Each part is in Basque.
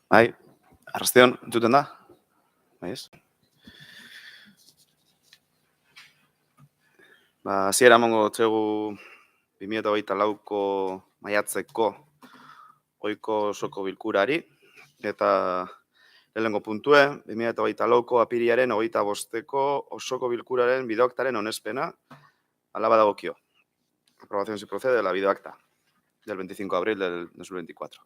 Bai, arrastión, entzuten da? Bai, ez? Hasiera emango txegu 2024ko maiatzeko ohiko osoko bilkurari, eta lehenengo puntue, 2024ko apirilaren 25ko osoko bilkuraren bideoaktaren onespena, hala badagokio. Aprobación si procede de la videoacta del 25 de abril del 2024.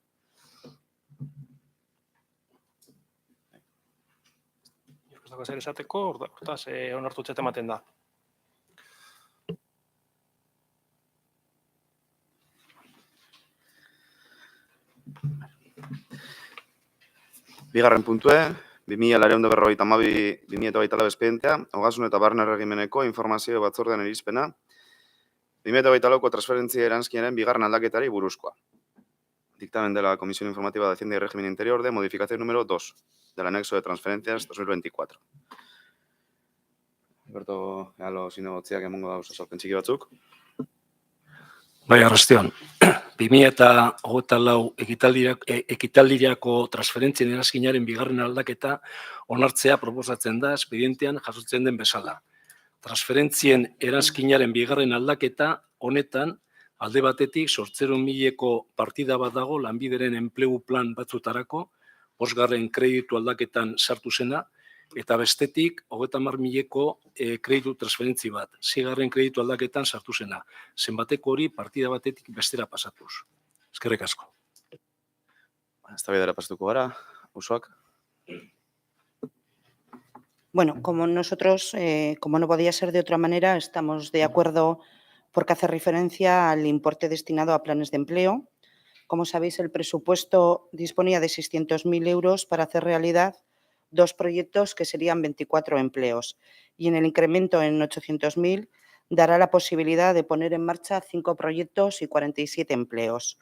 Ez dago zer esateko, hortaz onartutzat ematen da. Bigarren puntue, 2022-2024 espedientea, ogasun eta barne erregimeneko informazio batzordean irizpena, 2024ko transferentzia eranskiaren bigarren aldaketari buruzkoa. Dictamen de la Comisión Informativa de Hacienda y Régimen Interior de modificación número 2 del anexo de transferencias 2024. Alberto, galo zinegotziak emongo dauz azalpen txiki batzuk. Bai, arrastión. 2024 ekitaldirako transferentzien eranskiaren bigarren aldaketa onartzea proposatzen da espedientean jasotzen den bezala. Transferentzien eranskiaren bigarren aldaketa honetan alde batetik 800.000ko partida bat dago lanbideren enplegu plan batzutarako, 5. kreditu aldaketan sartu zena, eta bestetik 30.000ko kreditu transferentzi bat, 6. kreditu aldaketan sartu zena. Zenbateko hori partida batetik bestera pasatuz. Eskerrik asko. Eztabaidara pasatuko gara, Usuak. Bueno, como nosotros, como no podía ser de otra manera, estamos de acuerdo porque hace referencia al importe destinado a planes de empleo. Como sabéis, el presupuesto disponía de 600.000 euros para hacer realidad 2 proyectos que serían 24 empleos y en el incremento en 800.000 dará la posibilidad de poner en marcha 5 proyectos y 47 empleos.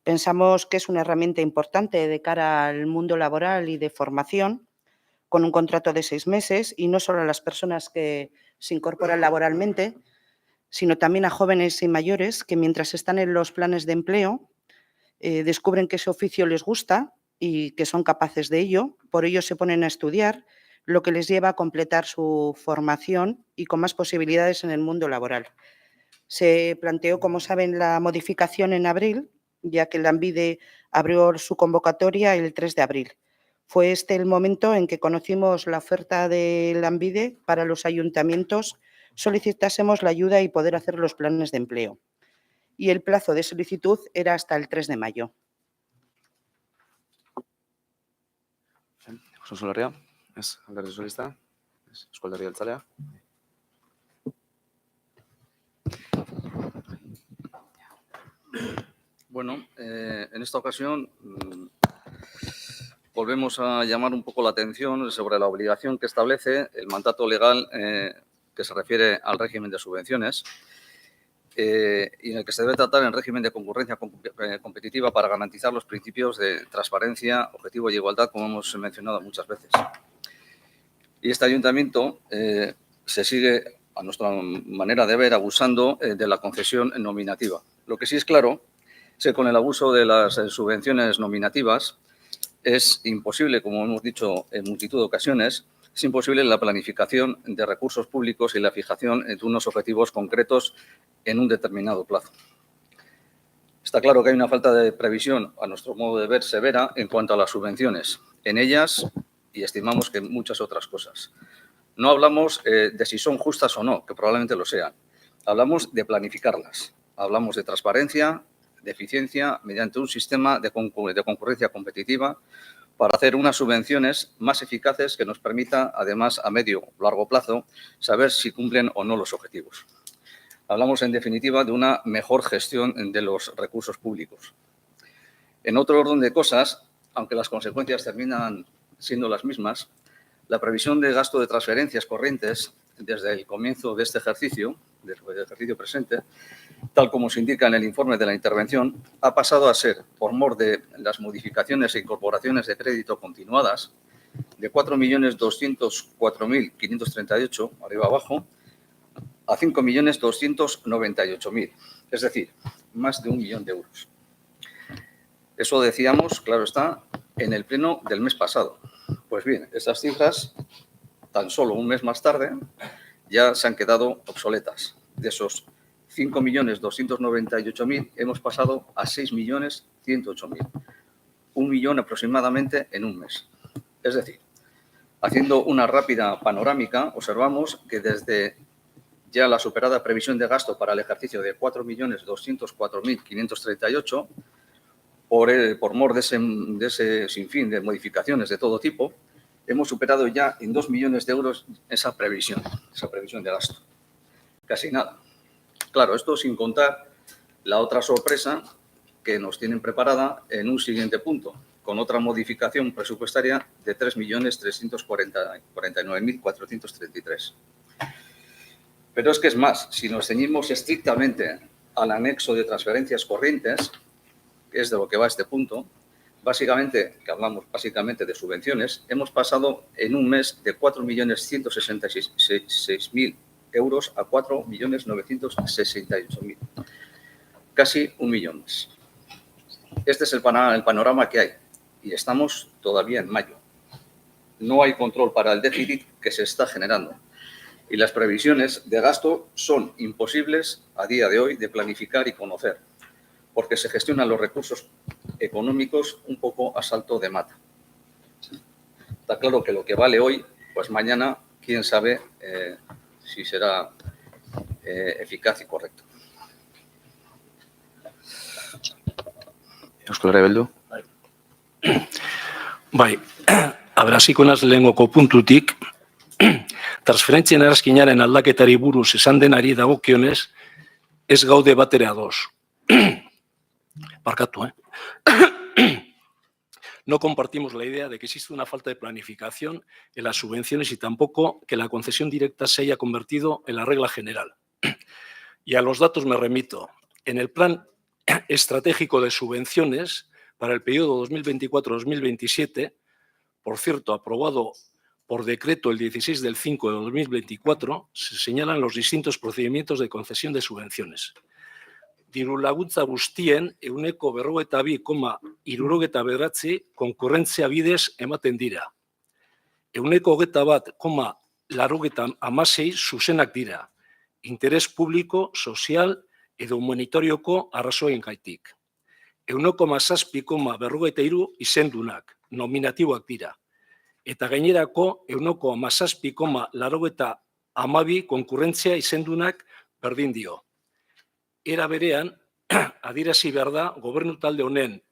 Pensamos que es una herramienta importante de cara al mundo laboral y de formación, con un contrato de 6 meses y no solo a las personas que se incorporan laboralmente, sino también a jóvenes y mayores que mientras están en los planes de empleo descubren que ese oficio les gusta y que son capaces de ello, por ello se ponen a estudiar, lo que les lleva a completar su formación y con más posibilidades en el mundo laboral. Se planteó, como saben, la modificación en abril, ya que Lanbide abrió su convocatoria el 3 de abril. Fue este el momento en que conocimos la oferta de Lanbide para los ayuntamientos solicitásemos la ayuda y poder hacer los planes de empleo. Y el plazo de solicitud era hasta el 3 de mayo. José Solarria, ez Alderdi Sozialista, ez Eusko Alderdi Jeltzalea. Bueno, en esta ocasión volvemos a llamar un poco la atención sobre la obligación que establece el mandato legal que se refiere al régimen de subvenciones y en el que se debe tratar en régimen de concurrencia competitiva para garantizar los principios de transparencia, objetivo y igualdad, como hemos mencionado muchas veces. Y este ayuntamiento se sigue, a nuestra manera de ver, abusando de la concesión nominativa. Lo que sí es claro es que con el abuso de las subvenciones nominativas es imposible, como hemos dicho en multitud de ocasiones, es imposible la planificación de recursos públicos y la fijación de unos objetivos concretos en un determinado plazo. Está claro que hay una falta de previsión, a nuestro modo de ver, severa en cuanto a las subvenciones. En ellas, y estimamos que en muchas otras cosas. No hablamos de si son justas o no, que probablemente lo sean. Hablamos de planificarlas. Hablamos de transparencia, de eficiencia, mediante un sistema de concurrencia competitiva para hacer unas subvenciones más eficaces que nos permita, además, a medio o largo plazo, saber si cumplen o no los objetivos. Hablamos, en definitiva, de una mejor gestión de los recursos públicos. En otro orden de cosas, aunque las consecuencias terminan siendo las mismas, la previsión de gasto de transferencias corrientes desde el comienzo de este ejercicio, del ejercicio presente, tal como se indica en el informe de la intervención, ha pasado a ser, por mor de las modificaciones e incorporaciones de crédito continuadas, de 4.204.538, arriba abajo, a 5.298.000, es decir, más de 1 millón de euros. Eso decíamos, claro está, en el pleno del mes pasado. Pues bien, esas cifras, tan solo un mes más tarde, ya se han quedado obsoletas. De esos 5.298.000 hemos pasado a 6.108.000. 1 millón aproximadamente en un mes. Es decir, haciendo una rápida panorámica, observamos que desde ya la superada previsión de gasto para el ejercicio de 4.204.538, por mor de ese sinfín de modificaciones de todo tipo, hemos superado ya en 2 millones de euros esa previsión de gasto. Casi nada. Claro, esto sin contar la otra sorpresa que nos tienen preparada en un siguiente punto, con otra modificación presupuestaria de 3.349.433. Pero es que es más, si nos ceñimos estrictamente al anexo de transferencias corrientes, que es de lo que va este punto, básicamente, que hablamos básicamente de subvenciones, hemos pasado en un mes de 4.166.000 euros a 4.968.000. Casi 1 millón más. Este es el panorama que hay y estamos todavía en mayo. No hay control para el déficit que se está generando y las previsiones de gasto son imposibles a día de hoy de planificar y conocer, porque se gestionan los recursos económicos un poco a salto de mata. Está claro que lo que vale hoy, pues mañana, quién sabe si será eficaz y correcto. Euskal Herria Bildu. Bai, abrasiko naz lehengoko puntutik, transferentzien erazkinaren aldaketari buruz esan denari dagokionez, ez gaude batere ados. Barkatu, No compartimos la idea de que existe una falta de planificación en las subvenciones y tampoco que la concesión directa se haya convertido en la regla general. Y a los datos me remito. En el Plan Estratégico de Subvenciones para el periodo 2024-2027, por cierto, aprobado por decreto el 16 del 5 de 2024, se señalan los distintos procedimientos de concesión de subvenciones. Dirulaguntza guztien 42,69 konkurrentzia bidez ematen dira. 21,86 zuzenak dira. Interes publiko, sozial edo humanitarioko arrazoiengatik. 1,7,43 izendunak, nominatiboak dira. Eta gainerako 1,7,82 konkurrentzia izendunak berdin dio. Era berean, adierazi behar da, gobernu talde honen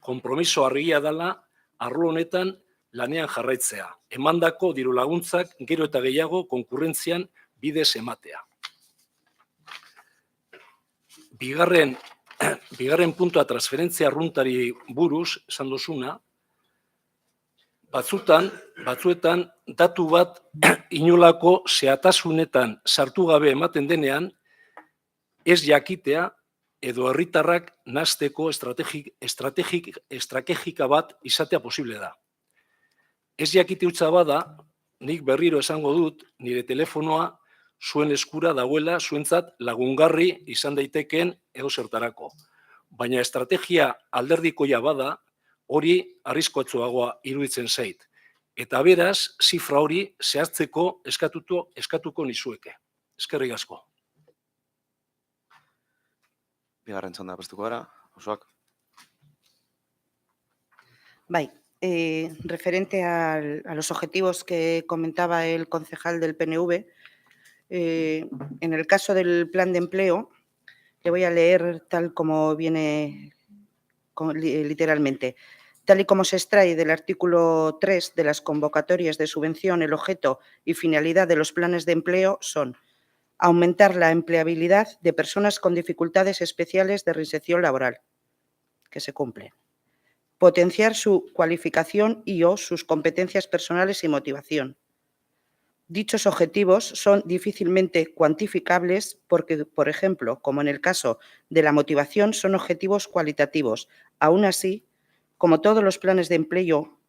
konpromiso argia dela arlo honetan lanean jarraitzea. Emandako diru laguntzak gero eta gehiago konkurrentzian bidez ematea. Bigarren puntua transferentzia arruntari buruz, esan duzuna, batzuetan datu bat inolako zehatasunetan sartu gabe ematen denean, ez jakitea edo herritarrak nahasteko estrategika bat izatea posible da. Ez jakite hutsa bada, nik berriro esango dut, nire telefonoa zuen eskura dauela zuentzat lagungarri izan daiteken edo zertarako. Baina estrategia alderdikoia bada, hori arriskotsuagoa iruditzen zait. Eta beraz, zifra hori zehazteko eskatuko nizueke. Eskerrik asko. Bigarren txanda pastuko gara, osoak. Bai, referente a los objetivos que comentaba el concejal del PNV, en el caso del plan de empleo, le voy a leer tal como viene literalmente. Tal y como se extrae del artículo 3 de las convocatorias de subvención, el objeto y finalidad de los planes de empleo son aumentar la empleabilidad de personas con dificultades especiales de reinserción laboral, que se cumplen. Potenciar su cualificación y o sus competencias personales y motivación. Dichos objetivos son difícilmente cuantificables porque, por ejemplo, como en el caso de la motivación, son objetivos cualitativos. Aún así, como todos los planes de empleo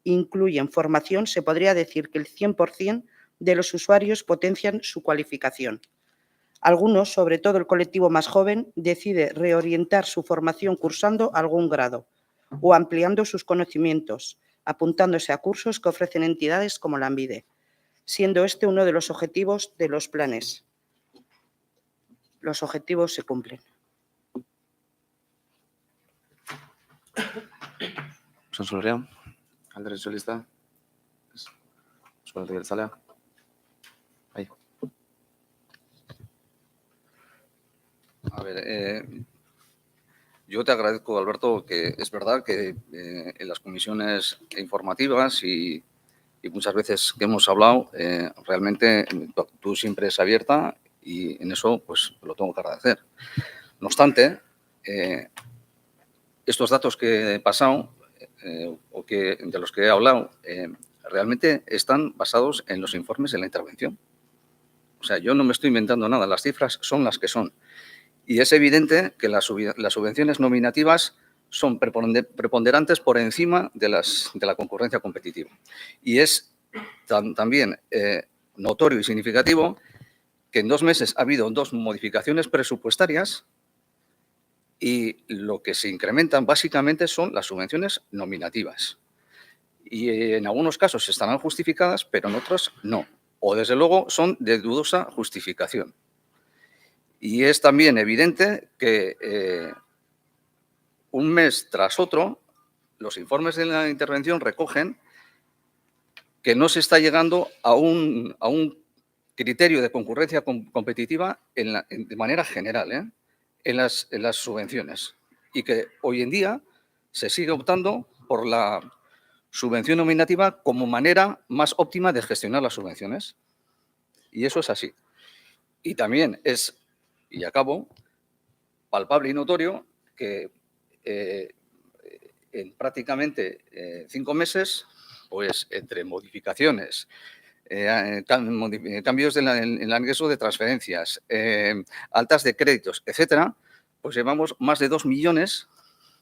incluyen formación, se podría decir que el 100% de los usuarios potencian su cualificación. Algunos, sobre todo el colectivo más joven, decide reorientar su formación cursando algún grado o ampliando sus conocimientos, apuntándose a cursos que ofrecen entidades como Lanbide, siendo este uno de los objetivos de los planes. Los objetivos se cumplen. Sansolrea, Alderdi Sozialista, Euskal Herria Jeltzalea. Ahí. A ver, yo te agradezco, Alberto, que es verdad que en las comisiones informativas y muchas veces que hemos hablado, realmente tú siempre es abierta y en eso pues lo tengo que agradecer. No obstante, estos datos que he pasado o de los que he hablado realmente están basados en los informes de la intervención. O sea, yo no me estoy inventando nada, las cifras son las que son. Y es evidente que las subvenciones nominativas son preponderantes por encima de la concurrencia competitiva. Y es también notorio y significativo que en 2 meses ha habido 2 modificaciones presupuestarias y lo que se incrementan básicamente son las subvenciones nominativas. Y en algunos casos estarán justificadas, pero en otros no. O desde luego son de dudosa justificación. Y es también evidente que un mes tras otro los informes de la intervención recogen que no se está llegando a un criterio de concurrencia competitiva de manera general en las subvenciones y que hoy en día se sigue optando por la subvención nominativa como manera más óptima de gestionar las subvenciones. Y eso es así. Y también es, y acabo, palpable y notorio que en prácticamente 5 meses, pues entre modificaciones, cambios en el ingreso de transferencias, altas de créditos, etcétera, pues llevamos más de 2 millones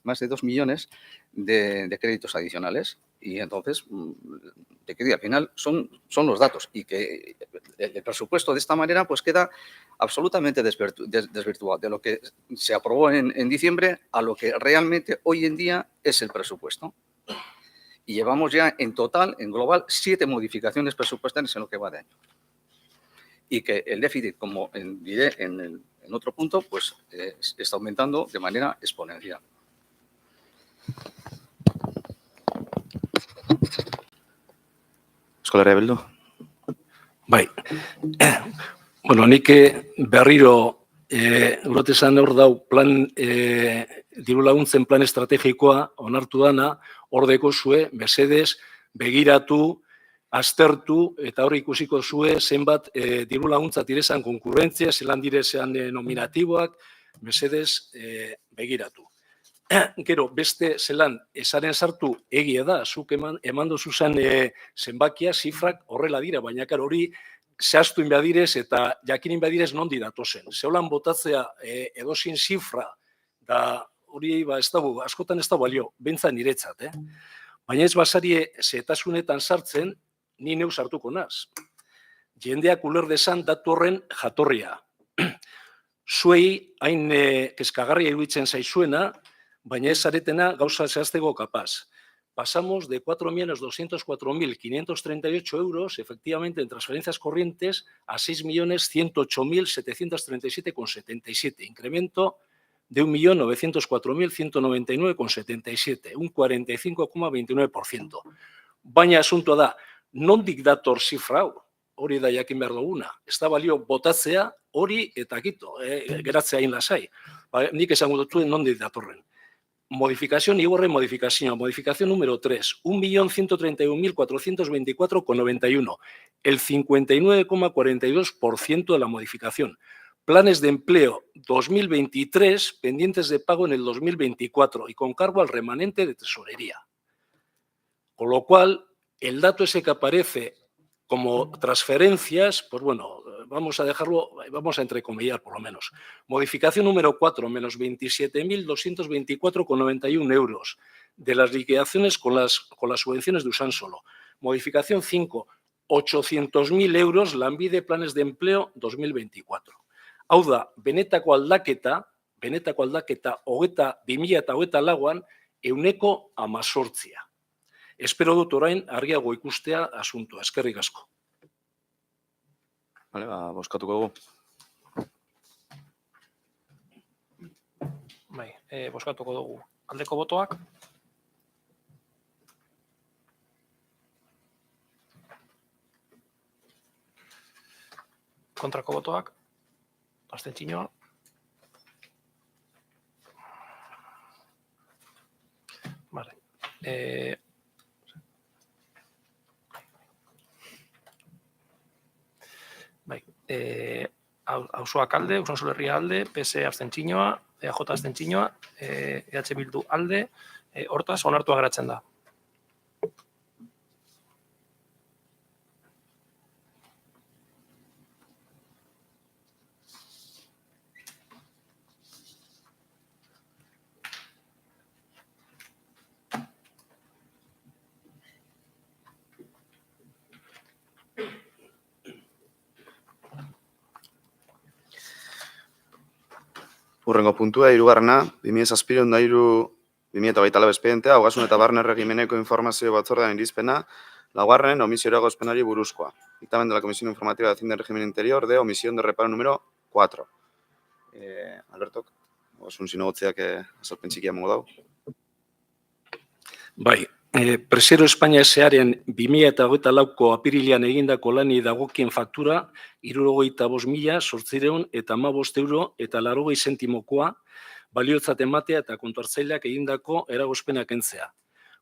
de créditos adicionales. Y entonces, de que al final son los datos y que el presupuesto de esta manera pues queda absolutamente desvirtuado de lo que se aprobó en diciembre a lo que realmente hoy en día es el presupuesto. Y llevamos ya en total, en global, 7 modificaciones presupuestarias en lo que va de año. Y que el déficit, como diré en otro punto, pues está aumentando de manera exponencial. Euskal Herria Bildu. Bai. Bueno, nik berriro urte esan hor dau plan, diru laguntzen plan estrategikoa onartu dana, hor dekozue, mesedez, begiratu, aztertu, eta hor ikusiko zue zenbat diru laguntza direzan konkurrentzia, zelan direzan nominatiboak, mesedez, begiratu. Gero, beste zelan, esaren sartu egia da, zuk eman dozuzan zenbakia, zifrak horrela dira, baina hori zehaztu inbadirez eta jakin inbadirez nondi datozen. Zeolan botatzea edozin zifra, da hori askotan ez da balio, bentzan niretzat. Baina ez basarie zetasunetan sartzen, ni neu sartuko naz. Jendeak uler desan datu horren jatorria. Zuei hain kezkagarria iruditzen zaizuena, baina ez zaretena gauza zehazteko kapaz. Pasamos de 4.204.538 euros, efectivamente, en transferencias corrientes, a 6.108.737,77, incremento de 1.904.199,77, un 45,29%. Baina asuntoa da, nondik dator zifra hau? Hori da jakin behar duguna. Ez da balio botatzea hori eta kito, geratzea hain lasai. Nik esango dut nondik datorren. Modificación y modificación. Modificación número 3, 1.131.424,91, el 59,42% de la modificación. Planes de empleo 2023 pendientes de pago en el 2024 y con cargo al remanente de tesorería. Con lo cual, el dato ese que aparece como transferencias, pues bueno, vamos a dejarlo, vamos a entrecomillar por lo menos. Modificación número 4, menos 27.224,91 euros de las liquidaciones con las subvenciones de Usánsolo. Modificación 5, 800.000 euros lanbide planes de empleo 2024. Hau da, benetako aldaketa 2024an 18%. Espero dut orain argiago ikustea asuntoa. Eskerrik asko. Vale, bozkatuko dugu. Bai, bozkatuko dugu. Aldeko botoak. Kontrako botoak. Abstentzioa. Vale. Bai, auzoak alde, Usansolo Herria alde, PS abstentzioa, EAJ abstentzioa, EH Bildu alde, hortaz onartua geratzen da. Hurrengo puntua, 3. 2007-2024 espedientea, ogasun eta barne erregimeneko informazio batzordean irizpena, 4. Omisio eragozpenari buruzkoa. Dictamen de la Comisión Informativa de Hacienda y Régimen Interior de omisión de reparo número 4. Albertok, ogasun zinegotziak azalpen txikia mongo dago. Bai, Presero Espainia S.A.ren 2024ko apirilean egindako lani dagokien faktura 75.815 euro eta 80 zentimokoa baliotzat ematea eta kontuhartzaileak egindako eragozpena kentzea.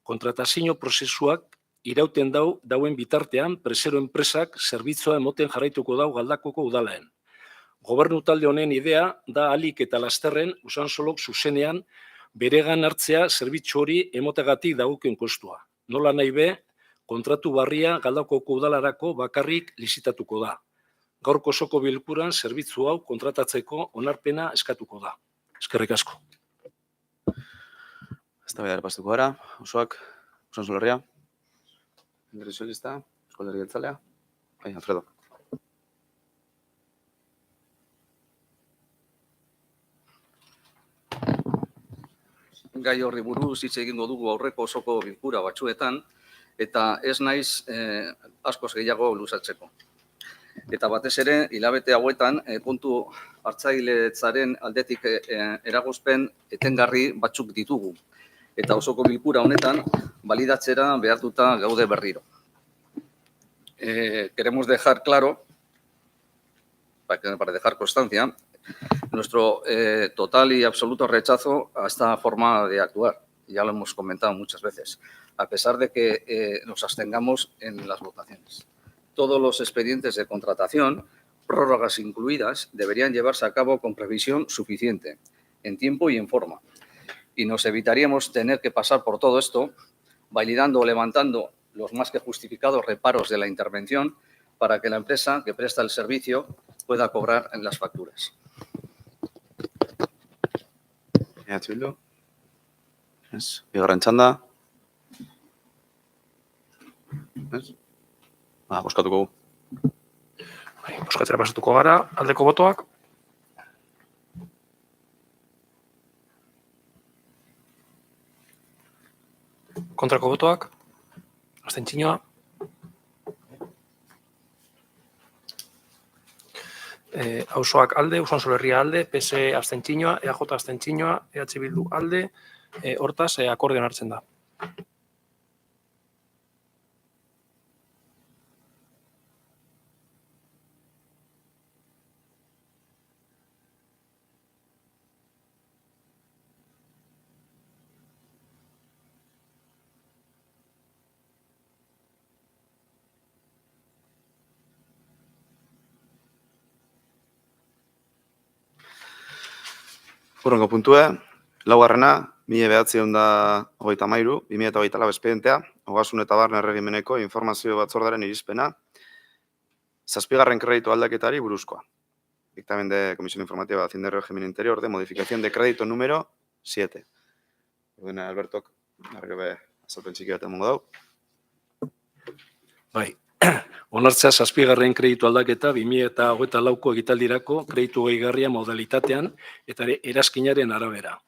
Kontratazio prozesuak irauten dauen bitartean Presero enpresak zerbitzua emoten jarraituko dau Galdakoko udalaen. Gobernu talde honen idea da ahalik eta lasterren Usansolok zuzenean beregan hartzea zerbitzu hori emotegatik dagokion kostua. Nola nahi be, kontratu barria Galdakoko udalarako bakarrik lizitatuko da. Gaurko osoko bilkuran zerbitzu hau kontratatzeko onarpena eskatuko da. Eskerrik asko. Eztabaidara pasatuko gara, osoak, Usansolo Herria, Alderdi Sozialista, Eusko Alderdi Jeltzalea, bai, Alfredo. Gai horri buruz hitz egingo dugu aurreko osoko bilkura batzuetan, eta ez naiz askoz gehiago luzatzeko. Eta batez ere, hilabete hauetan, puntu hartzailetzaren aldetik eragozpen etengarri batzuk ditugu. Eta osoko bilkura honetan, balidatzera behartuta gaude berriro. Queremos dejar claro, para dejar constancia, nuestro total y absoluto rechazo a esta forma de actuar. Ya lo hemos comentado muchas veces, a pesar de que nos abstengamos en las votaciones. Todos los expedientes de contratación, prórrogas incluidas, deberían llevarse a cabo con previsión suficiente, en tiempo y en forma. Y nos evitaríamos tener que pasar por todo esto, validando o levantando los más que justificados reparos de la intervención para que la empresa que presta el servicio pueda cobrar en las facturas. Bildu. Bigarren txanda. Bozkatuko gu. Bozkatzera pasatuko gara, aldeko botoak. Kontrako botoak. Abstentzioa. Auzoak alde, Usansolo Herria alde, PS abstentzioa, EAJ abstentzioa, EH Bildu alde, hortaz akordioan hartzen da. Hurrengo puntue, 4. 1933-2024 espedientea, ogasun eta barne erregimeneko informazio batzordaren irizpena, 7. kreditu aldaketari buruzkoa. Dictamen de Comisión Informativa de Hacienda y Régimen Interior de modificación de crédito número 7. Ordena, Albertok, arrego be azalpen txiki bat emongo dau. Bai, Onartzea zazpigarren kreditu aldaketa 2024ko ekitaldirako kreditu gehigarria modalitatean eta erazkinaren arabera.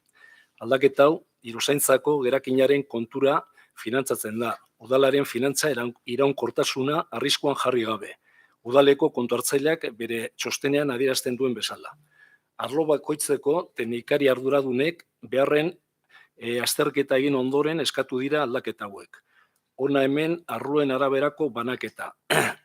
Aldaketa hau, diruzaintzako gerakinaren kontura finantzatzen da. Udalaren finantza iraunkortasuna arriskuan jarri gabe. Udaleko kontu hartzaileak bere txostenean adierazten duen bezala. Arlo bakoitzeko teknikari arduradunek beharren azterketa egin ondoren eskatu dira aldaketa hauek. Hona hemen arloen araberako banaketa.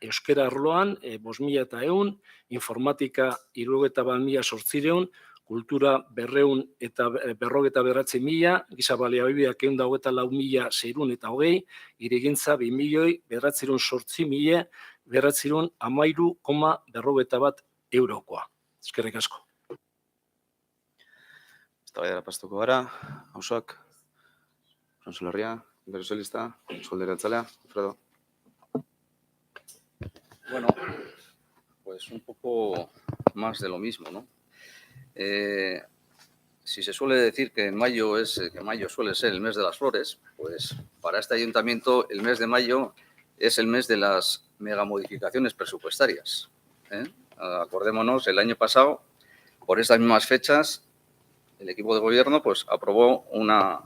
Euskara arloan 5.100, informatika 61.800, kultura 249.000, giza baliabideak 124.620, hirigintza 2.908.913,41 eurokoa. Eskerrik asko. Eztabaidara pastuko gara, hausoak, Solerria, Inbertsio Sozialista, Alderdi Jeltzalea, Alfredo. Bueno, pues un poco más de lo mismo, ¿no? Si se suele decir que mayo suele ser el mes de las flores, pues para este ayuntamiento el mes de mayo es el mes de las megamodificaciones presupuestarias. Acordémonos, el año pasado, por estas mismas fechas, el equipo de gobierno pues aprobó una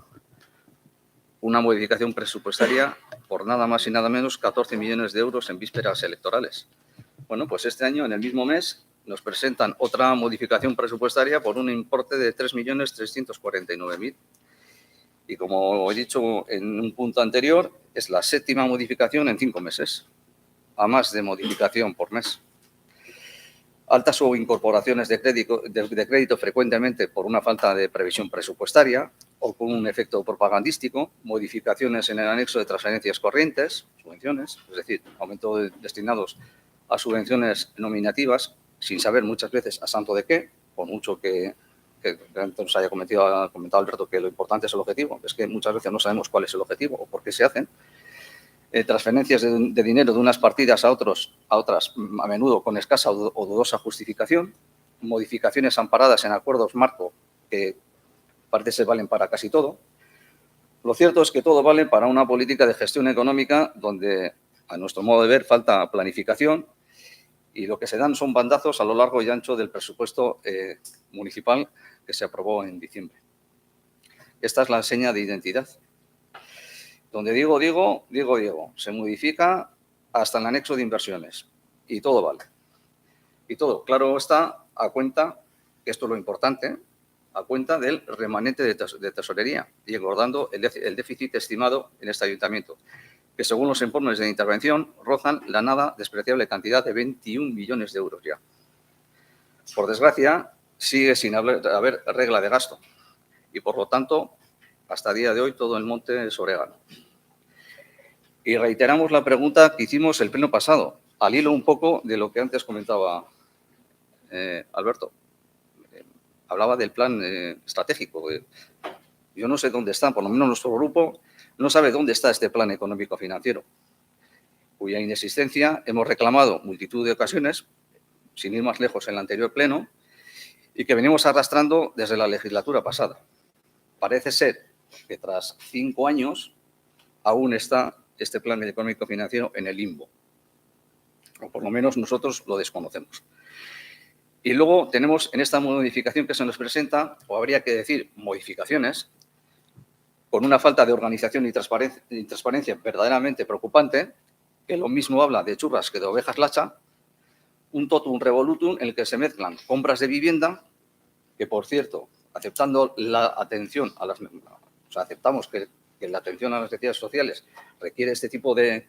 modificación presupuestaria por nada más y nada menos 14 millones de euros en vísperas electorales. Bueno, pues este año, en el mismo mes, nos presentan otra modificación presupuestaria por un importe de 3.349.000. Y como he dicho en un punto anterior, es la séptima modificación en 5 meses, a más de modificación por mes. Altas o incorporaciones de crédito frecuentemente por una falta de previsión presupuestaria o con un efecto propagandístico, modificaciones en el anexo de transferencias corrientes, subvenciones, es decir, aumento destinados a subvenciones nominativas, sin saber muchas veces a santo de qué, por mucho que nos haya comentado Alberto que lo importante es el objetivo, es que muchas veces no sabemos cuál es el objetivo o por qué se hacen. Transferencias de dinero de unas partidas a otras, a menudo con escasa o dudosa justificación, modificaciones amparadas en acuerdos marco que parece ser valen para casi todo. Lo cierto es que todo vale para una política de gestión económica donde, a nuestro modo de ver, falta planificación y lo que se dan son bandazos a lo largo y ancho del presupuesto municipal que se aprobó en diciembre. Esta es la seña de identidad. Donde digo, se modifica hasta el anexo de inversiones y todo vale. Y todo, claro está, a cuenta, que esto es lo importante, a cuenta del remanente de tesorería y engordando el déficit estimado en este ayuntamiento, que según los informes de intervención rozan la nada despreciable cantidad de 21 millones de euros ya. Por desgracia, sigue sin haber regla de gasto y, por lo tanto, hasta el día de hoy todo el monte es orégano. Y reiteramos la pregunta que hicimos el pleno pasado, al hilo un poco de lo que antes comentaba Alberto. Hablaba del plan estratégico. Yo no sé dónde está, por lo menos nuestro grupo no sabe dónde está este plan económico-financiero, cuya inexistencia hemos reclamado multitud de ocasiones, sin ir más lejos en el anterior pleno, y que venimos arrastrando desde la legislatura pasada. Parece ser que tras 5 años aún está este plan económico-financiero en el limbo, o por lo menos nosotros lo desconocemos. Y luego tenemos en esta modificación que se nos presenta, o habría que decir modificaciones, con una falta de organización y transparencia verdaderamente preocupante, que lo mismo habla de churras que de ovejas lacha, un totum revolutum en el que se mezclan compras de vivienda, que por cierto, aceptando la atención a las... O sea, aceptamos que la atención a las necesidades sociales requiere este tipo de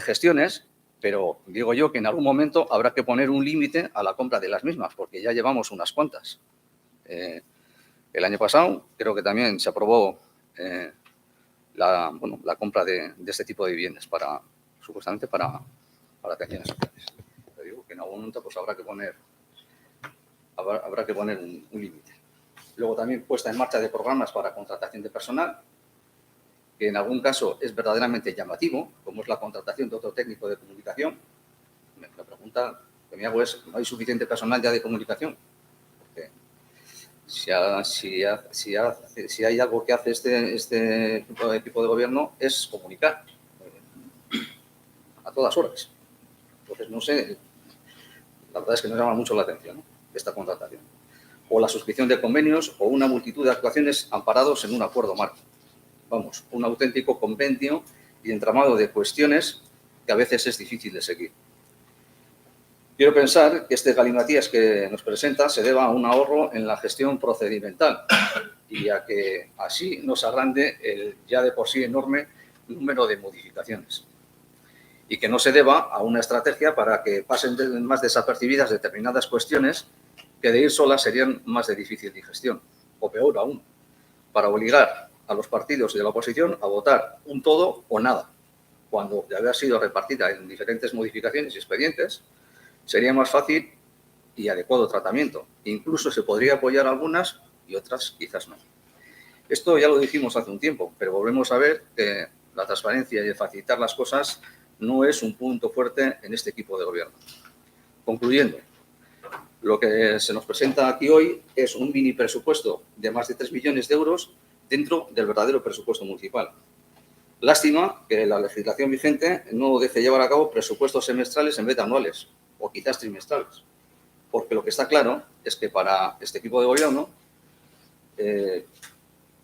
gestiones, pero digo yo que en algún momento habrá que poner un límite a la compra de las mismas, porque ya llevamos unas cuantas. El año pasado creo que también se aprobó la compra de este tipo de viviendas supuestamente para atenciones sociales. Pero digo que en algún momento pues habrá que poner un límite. Luego también puesta en marcha de programas para contratación de personal, que en algún caso es verdaderamente llamativo, como es la contratación de otro técnico de comunicación. La pregunta que me hago es, ¿no hay suficiente personal ya de comunicación? Porque si hay algo que hace este equipo de gobierno es comunicar a todas horas. Entonces, no sé, la verdad es que nos llama mucho la atención, ¿no?, esta contratación. O la suscripción de convenios o una multitud de actuaciones amparados en un acuerdo marco. Vamos, un auténtico compendio y entramado de cuestiones que a veces es difícil de seguir. Quiero pensar que este galimatías que nos presenta se deba a un ahorro en la gestión procedimental y a que así nos agrande el ya de por sí enorme número de modificaciones. Y que no se deba a una estrategia para que pasen más desapercibidas determinadas cuestiones que de ir solas serían más de difícil digestión, o peor aún, para obligar a los partidos de la oposición a votar un todo o nada, cuando de haber sido repartida en diferentes modificaciones y expedientes, sería más fácil y adecuado tratamiento. Incluso se podría apoyar algunas y otras quizás no. Esto ya lo dijimos hace un tiempo, pero volvemos a ver que la transparencia y el facilitar las cosas no es un punto fuerte en este equipo de gobierno. Concluyendo, lo que se nos presenta aquí hoy es un mini presupuesto de más de 3 millones de euros dentro del verdadero presupuesto municipal. Lástima que la legislación vigente no deje llevar a cabo presupuestos semestrales en vez de anuales o quizás trimestrales, porque lo que está claro es que para este equipo de gobierno que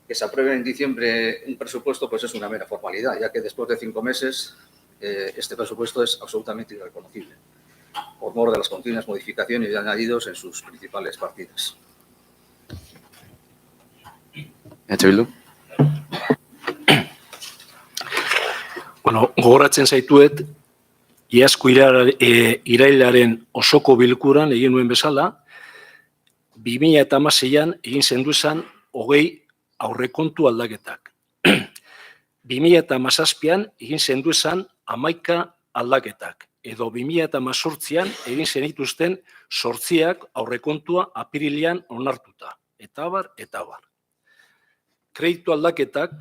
se apruebe en diciembre un presupuesto pues es una mera formalidad, ya que después de 5 meses este presupuesto es absolutamente irreconocible, por mor de las continuas modificaciones y añadidos en sus principales partidas. Bildu. Bueno, gogoratzen zaituet, iazko irailaren osoko bilkuran egin nuen bezala, 2016an egin zenduezan 20 aurrekontu aldaketak. 2017an egin zenduezan 11 aldaketak. Edo 2018an egin zenituzten 8 aurrekontua apirilean onartuta. Eta abar, eta abar. Kreditu aldaketak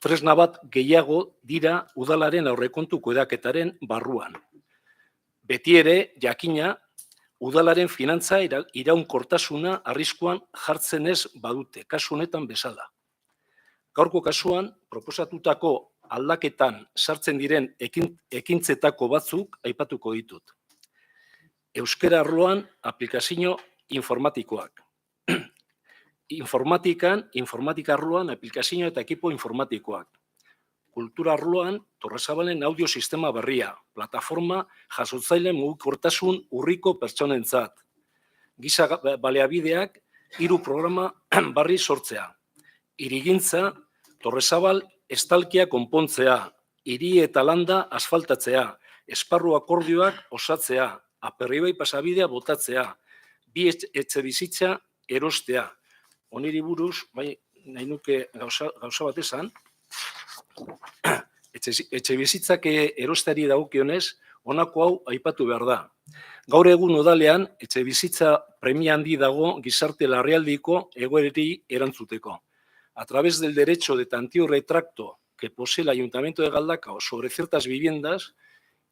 tresna bat gehiago dira udalaren aurrekontu kudeaketaren barruan. Beti ere, jakina, udalaren finantza iraunkortasuna arriskuan jartzen ez badute, kasu honetan bezala. Gaurko kasuan, proposatutako aldaketan sartzen diren ekintzetako batzuk aipatuko ditut. Euskara arloan aplikazio informatikoak. Informatika arloan aplikazio eta ekipo informatikoak. Kultura arloan Torrezabalen audio sistema berria, plataforma jasotzaile mugikortasun urriko pertsonentzat. Giza baliabideak 3 programa barri sortzea. Hirigintza, Torrezabal estalkia konpontzea, hiri eta landa asfaltatzea, esparru akordioak osatzea, Aperribai pasabidea botatzea, 2 etxebizitza erostea. Honeri buruz, bai, nahi nuke gauza bat esan, etxebizitzak erosteari dagokionez, honako hau aipatu behar da. Gaur egun udalean, etxebizitza premia handi dago gizarte larrialdiko egoerari erantzuteko. A través del derecho de tanteo retracto que posee el Ayuntamiento de Galdakao sobre ciertas viviendas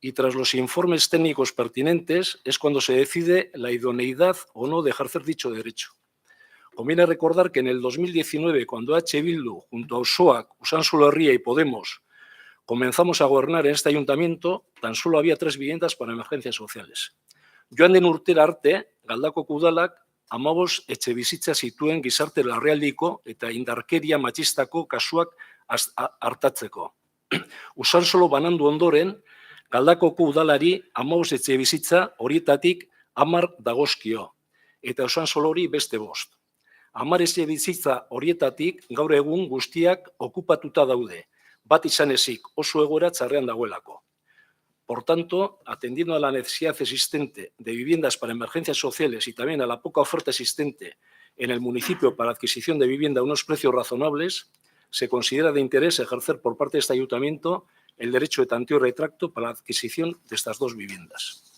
y tras los informes técnicos pertinentes es cuando se decide la idoneidad o no de ejercer dicho derecho. Conviene recordar que en el 2019, cuando H. Bildu, junto a Usoak, Usansolo Herria y Podemos, comenzamos a gobernar en este ayuntamiento, tan solo había 3 viviendas para emergencias sociales. Joan den urtera arte, Galdakoko udalak 15 etxebizitza zituen gizarte larrialdiko eta indarkeria matxistako kasuak hartatzeko. Usansolo banandu ondoren, Galdakoko udalari 15 etxebizitza horietatik 10 dagozkio, eta Usansolori beste 5. 10 etxebizitza horietatik gaur egun guztiak okupatuta daude, bat izan ezik oso egoera txarrean dagoelako. Por tanto, atendiendo a la necesidad existente de viviendas para emergencias sociales y también a la poca oferta existente en el municipio para adquisición de vivienda a unos precios razonables, se considera de interés ejercer por parte de este ayuntamiento el derecho de tanteo y retracto para la adquisición de estas 2 viviendas.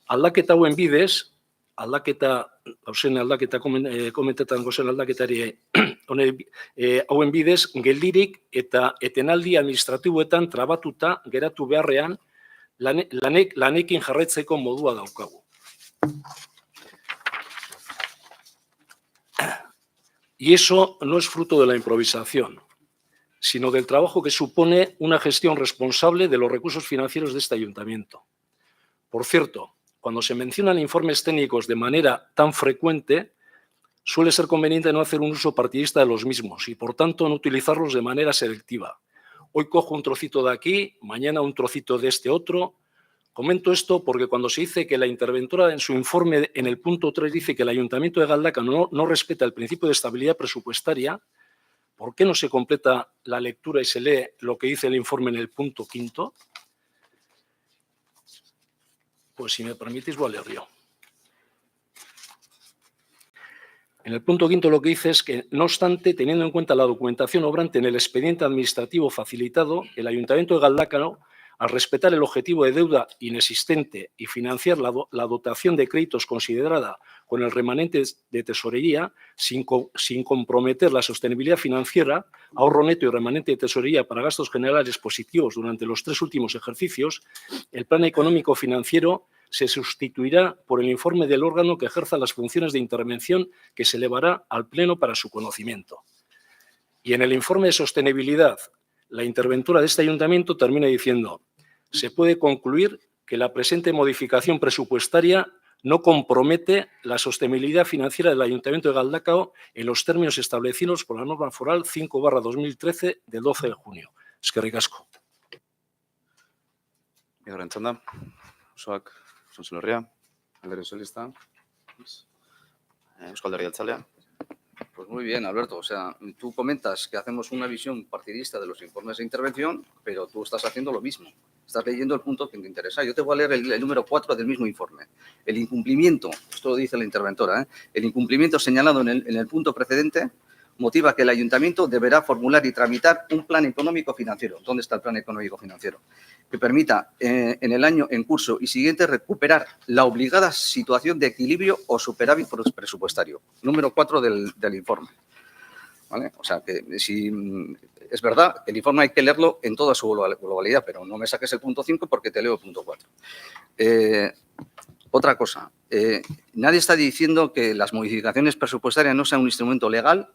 Aldaketa hauen bidez, komentetan gozen aldaketari hauen bidez, geldirik eta etenaldi administratiboetan trabatuta geratu beharrean lanekin jarraitzeko modua daukagu. Y eso no es fruto de la improvisación, sino del trabajo que supone una gestión responsable de los recursos financieros de este ayuntamiento. Por cierto, cuando se mencionan informes técnicos de manera tan frecuente, suele ser conveniente no hacer un uso partidista de los mismos y, por tanto, no utilizarlos de manera selectiva. Hoy cojo un trocito de aquí, mañana un trocito de este otro. Comento esto porque cuando se dice que la interventora en su informe en el punto 3 dice que el Ayuntamiento de Galdacano no respeta el principio de estabilidad presupuestaria, ¿por qué no se completa la lectura y se lee lo que dice el informe en el punto 5? Pues si me permitís voy a leer yo. En el punto 5 lo que dice es que, no obstante, teniendo en cuenta la documentación obrante en el expediente administrativo facilitado, el Ayuntamiento de Galdacano, al respetar el objetivo de deuda inexistente y financiar la dotación de créditos considerada con el remanente de tesorería, sin comprometer la sostenibilidad financiera, ahorro neto y remanente de tesorería para gastos generales positivos durante los 3 últimos ejercicios, el plan económico financiero se sustituirá por el informe del órgano que ejerza las funciones de intervención que se elevará al Pleno para su conocimiento. Y en el informe de sostenibilidad, la interventora de este ayuntamiento termina diciendo: se puede concluir que la presente modificación presupuestaria no compromete la sostenibilidad financiera del Ayuntamiento de Galdacao en los términos establecidos por la norma foral 5/2013 del 12 de junio. Eskerrik asko. Bigarren txanda. Osoak, Euskal Herria, Alderdi Sozialista, Euskal Alderdi Jeltzalea. Pues muy bien, Alberto. O sea, tú comentas que hacemos una visión partidista de los informes de intervención, pero tú estás haciendo lo mismo. Estás leyendo el punto que te interesa. Yo te voy a leer el número 4 del mismo informe. El incumplimiento, esto lo dice la interventora, el incumplimiento señalado en el punto precedente motiva que el Ayuntamiento deberá formular y tramitar un plan económico financiero. ¿Dónde está el plan económico financiero? Que permita en el año en curso y siguiente recuperar la obligada situación de equilibrio o superávit presupuestario. Número 4 del informe. ¿Vale? O sea, que si es verdad, el informe hay que leerlo en toda su globalidad, pero no me saques el punto 5 porque te leo el punto 4. Otra cosa, nadie está diciendo que las modificaciones presupuestarias no sean un instrumento legal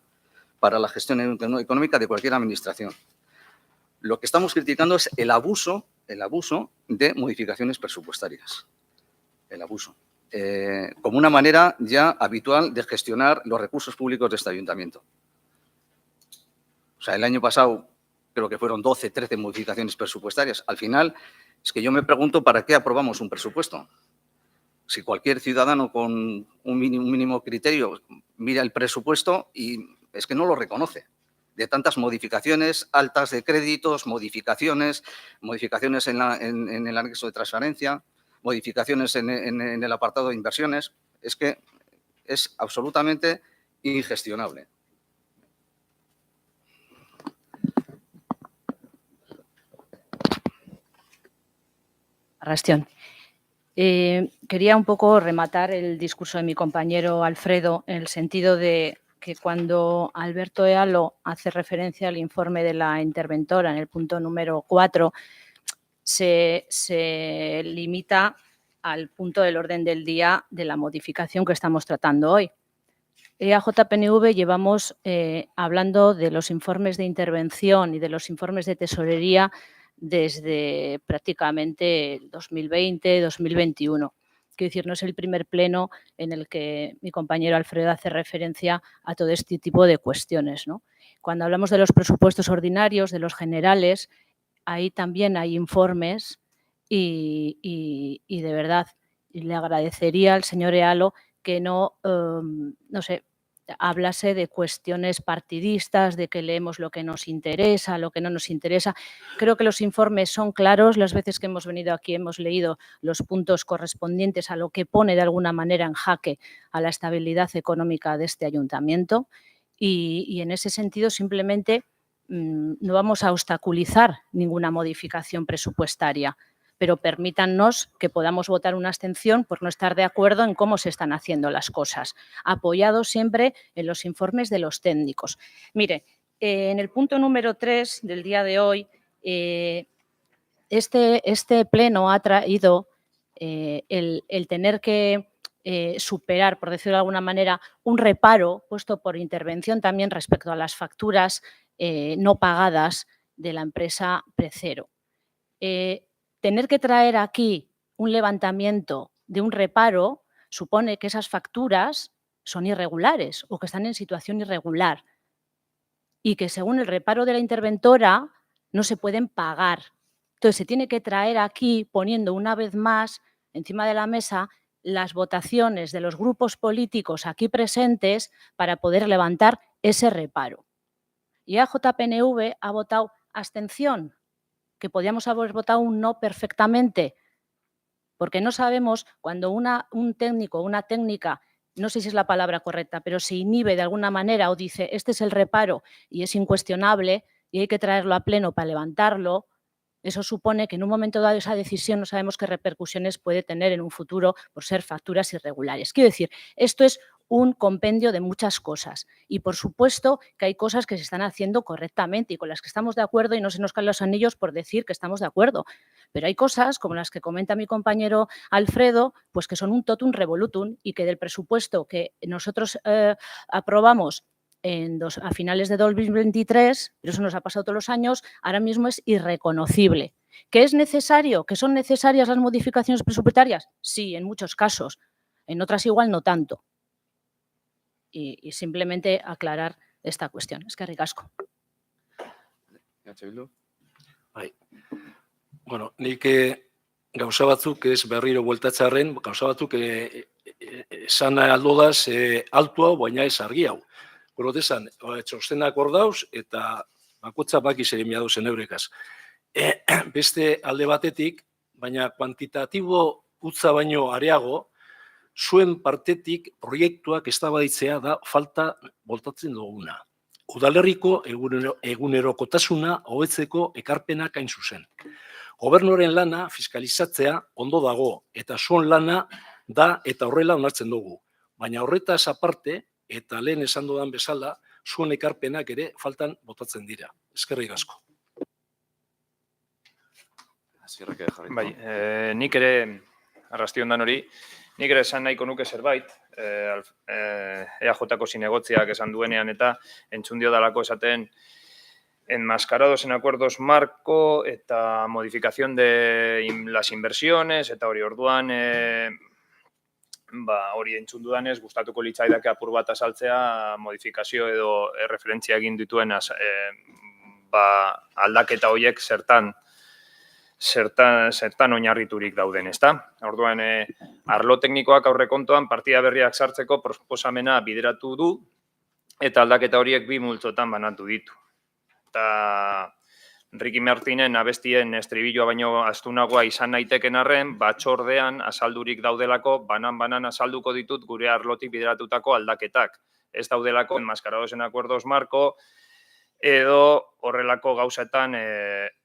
para la gestión económica de cualquier administración. Lo que estamos criticando es el abuso de modificaciones presupuestarias. El abuso. Como una manera ya habitual de gestionar los recursos públicos de este ayuntamiento. O sea, el año pasado creo que fueron 12, 13 modificaciones presupuestarias. Al final, es que yo me pregunto para qué aprobamos un presupuesto. Si cualquier ciudadano con un mínimo criterio mira el presupuesto y es que no lo reconoce. De tantas modificaciones, altas de créditos, modificaciones en el anexo de transferencia, modificaciones en el apartado de inversiones. Es que es absolutamente ingestionable. Arrastión. Quería un poco rematar el discurso de mi compañero Alfredo en el sentido de que cuando Alberto Ealo hace referencia al informe de la interventora en el punto número 4, se limita al punto del orden del día de la modificación que estamos tratando hoy. EAJ-PNV llevamos hablando de los informes de intervención y de los informes de tesorería desde prácticamente el 2020-2021. Quiero decir, no es el primer pleno en el que mi compañero Alfredo hace referencia a todo este tipo de cuestiones, ¿no? Cuando hablamos de los presupuestos ordinarios, de los generales, ahí también hay informes y de verdad le agradecería al señor Ealo que no sé, hablase de cuestiones partidistas, de que leemos lo que nos interesa, lo que no nos interesa. Creo que los informes son claros. Las veces que hemos venido aquí hemos leído los puntos correspondientes a lo que pone de alguna manera en jaque a la estabilidad económica de este ayuntamiento y en ese sentido simplemente no vamos a obstaculizar ninguna modificación presupuestaria, pero permítannos que podamos votar una abstención por no estar de acuerdo en cómo se están haciendo las cosas, apoyados siempre en los informes de los técnicos. Mire, en el punto número 3 del día de hoy, este pleno ha traído el tener que superar, por decirlo de alguna manera, un reparo puesto por intervención también respecto a las facturas no pagadas de la empresa Precero. Tener que traer aquí un levantamiento de un reparo supone que esas facturas son irregulares o que están en situación irregular y que según el reparo de la interventora no se pueden pagar. Entonces, se tiene que traer aquí, poniendo una vez más encima de la mesa, las votaciones de los grupos políticos aquí presentes para poder levantar ese reparo. Y AJPNV ha votado abstención, que podíamos haber votado un no perfectamente, porque no sabemos cuando un técnico o una técnica, no sé si es la palabra correcta, pero se inhibe de alguna manera o dice este es el reparo y es incuestionable y hay que traerlo a pleno para levantarlo, eso supone que en un momento dado esa decisión no sabemos qué repercusiones puede tener en un futuro por ser facturas irregulares. Quiero decir, esto es un compendio de muchas cosas y, por supuesto, que hay cosas que se están haciendo correctamente y con las que estamos de acuerdo y no se nos caen los anillos por decir que estamos de acuerdo. Pero hay cosas, como las que comenta mi compañero Alfredo, pues que son un totum revolutum y que del presupuesto que nosotros aprobamos a finales de 2023, pero eso nos ha pasado todos los años, ahora mismo es irreconocible. ¿Qué es necesario? ¿Que son necesarias las modificaciones presupuestarias? Sí, en muchos casos. En otras igual no tanto. Y simplemente aclarar esta cuestión. Es que ricasco. Bai. Bueno, nik gauza batzuk ez berriro bueltatzearren, gauza batzuk esan aldodaz altua, baina ez argi hau. Gorotezan, txostenak hor dauz, eta bakotza baki zer emia dauzen eurekaz. Beste alde batetik, baina kuantitatibo utza baino areago, zuen partetik proiektuak eztabaitzea da falta boltatzen duguna. Udalerriko egunerokotasuna hobetzeko ekarpenak hain zuzen. Gobernuaren lana fiskalizatzea ondo dago eta zuen lana da eta horrela onartzen dugu. Baina horretaz aparte, eta lehen esan dudan bezala, zuen ekarpenak ere faltan botatzen dira. Eskerrik asko. Bai, nik ere, arrastiondan hori, nik ere esan nahiko nuke zerbait, EAJ-ko zinegotziak esan duenean eta entzun dio dalako esaten enmascarados en acuerdos marco eta modificación de las inversiones eta hori orduan hori entzun dudanez gustatuko litzaidake apur bat azaltzea modifikazio edo referentzia egin dituen aldaketa horiek zertan oinarriturik dauden, ezta? Orduan, arlo teknikoak aurrekontuan partida berriak sartzeko proposamena bideratu du eta aldaketa horiek 2 multzotan banatu ditu. Eta Ricky Martinen abestien estribilloa baino astunagoa izan naiteken arren, batzordean azaldurik daudelako, banan azalduko ditut gure arlotik bideratutako aldaketak. Ez daudelako enmascarados en acuerdos marco edo horrelako gauzetan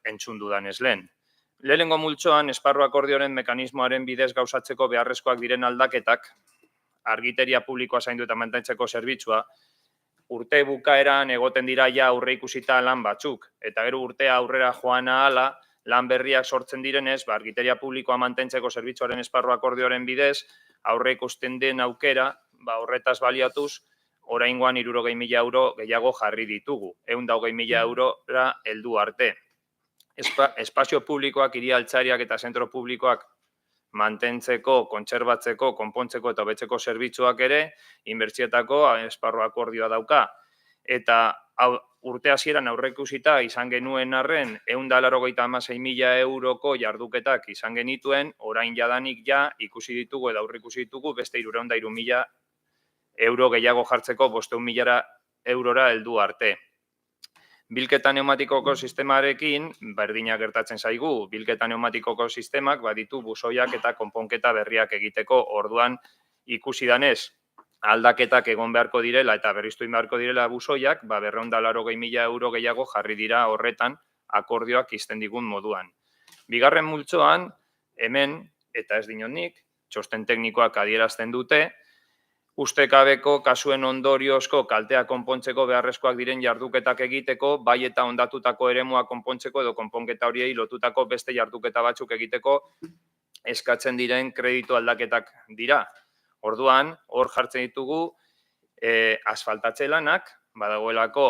entzun dudanez lehen. Lehenengo multzoan, esparru akordioaren mekanismoaren bidez gauzatzeko beharrezkoak diren aldaketak, argiteria publikoa zaindu eta mantentzeko zerbitzua, urte bukaeran egoten dira ja aurre ikusita lan batzuk, eta gero urtea aurrera joan ahala, lan berriak sortzen direnez, argiteria publikoa mantentzeko zerbitzuaren esparru akordioaren bidez, aurre ikusten den aukera, horretaz baliatuz, oraingoan 60.000 euro gehiago jarri ditugu, 120.000 eurora heldu arte. Espazio publikoak, hiri altzariak eta zentro publikoak mantentzeko, kontserbatzeko, konpontzeko eta hobetzeko zerbitzuak ere, inbertsietako esparru akordioa dauka. Eta urte hasieran aurreikusita izan genuen arren 186.000 euroko jarduketak izan genituen, orain jadanik ja ikusi ditugu eta aurreikusi ditugu beste 303.000 euro gehiago jartzeko 500.000 eurora heldu arte. Bilketa neumatikoko sistemarekin, berdina gertatzen zaigu, bilketa neumatikoko sistemak baditu busoiak eta konponketa berriak egiteko orduan ikusi danez aldaketak egon beharko direla eta berriztuin beharko direla busoiak, 280.000 euro gehiago jarri dira horretan akordioak izten digun moduan. Bigarren multzoan, hemen, eta ez dinot nik, txosten teknikoak adierazten dute, ustekabeko kasuen ondoriozko kaltea konpontzeko beharrezkoak diren jarduketak egiteko, bai eta ondatutako eremua konpontzeko edo konponketa horiei lotutako beste jarduketa batzuk egiteko eskatzen diren kreditu aldaketak dira. Orduan, hor jartzen ditugu asfaltatze lanak, badagoelako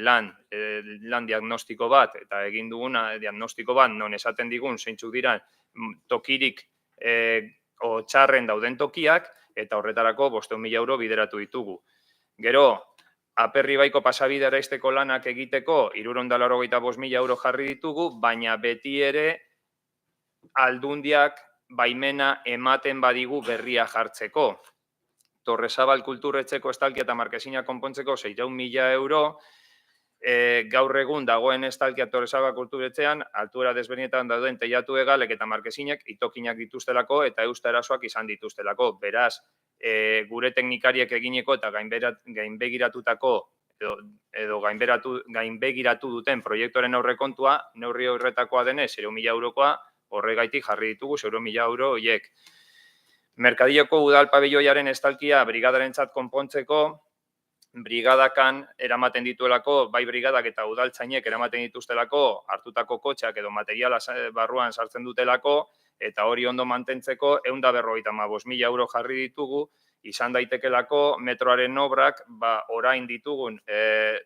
lan diagnostiko bat, eta egin duguna diagnostiko bat, non esaten digun zeintzuk dira tokirik txarren dauden tokiak, eta horretarako 500.000 euro bideratu ditugu. Gero, Aperribaiko pasabidea eraisteko lanak egiteko 385.000 euro jarri ditugu, baina beti ere aldundiak baimena ematen badigu berria jartzeko. Torrezabal kulturretxeko estalkia eta markesina konpontzeko 600.000 euro, gaur egun dagoen estalkia Torrezabal kulturretxean, altuera desberdinetan dauden teilatu egalek eta markesinak itokinak dituztelako eta eusta erasoak izan dituztelako. Beraz, gure teknikariek egineko eta gainbegiratutako edo gainbegiratu duten proiektuaren aurrekontua, neurri horretakoa denez, 0.000 eurokoa, horregaitik jarri ditugu 0.000 euro horiek. Merkadilloko udal pabelloiaren estalkia brigadarentzat konpontzeko, brigadakan eramaten dituelako, bai brigadak eta udaltzainek eramaten dituztelako, hartutako kotxeak edo materiala barruan sartzen dutelako, eta hori ondo mantentzeko 155.000 euro jarri ditugu, izan daitekelako metroaren obrak, orain ditugun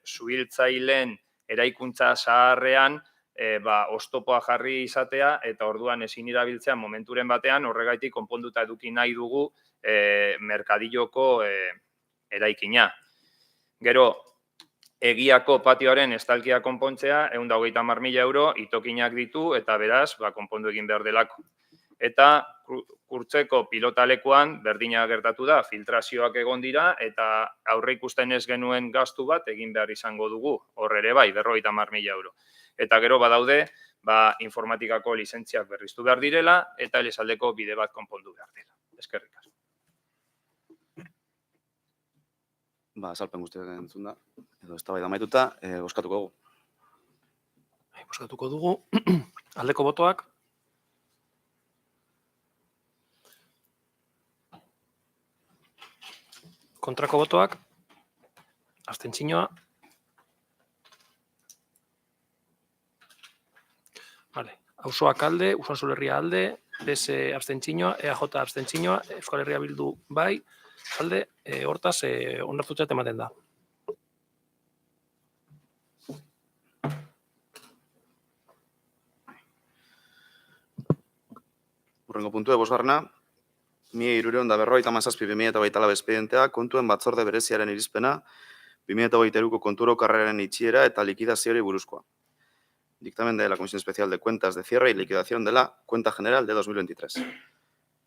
zuhiltzaileen eraikuntza zaharrean, oztopoa jarri izatea, eta orduan ezin irabiltzea momenturen batean, horregaitik konponduta eduki nahi dugu merkadilloko eraikina. Gero, egiako patioaren estalkia konpontzea, 130.000 euro, itokinak ditu, eta beraz, konpondu egin behar delako. Eta kurtzeko pilotalekuan berdina gertatu da, filtrazioak egon dira, eta aurre ikusten ez genuen gastu bat egin behar izango dugu, hor ere bai, 50.000 euro. Eta gero badaude, informatikako lizentziak berriztu behar direla, eta elizaldeko bide bat konpondu behar dira. Eskerrik asko. Azalpen guztiak entzun da, edo eztabaida amaituta, bozkatuko dugu. Bozkatuko dugu. Aldeko botoak. Kontrako botoak. Abstentzioa. Auzoak alde, Usansolo Herria alde, PS abstentzioa, EAJ abstentzioa, Euskal Herria Bildu bai, alde, hortaz, onartutzat ematen da. Hurrengo puntua, bosgarrena, 1357/2024 espedientea kontuen batzorde bereziaren irizpena 2023ko konturo karreraren itxiera eta likidazioari buruzkoa. Dictamen de la Comisión Especial de Cuentas de Cierre y Liquidación de la Cuenta General de 2023.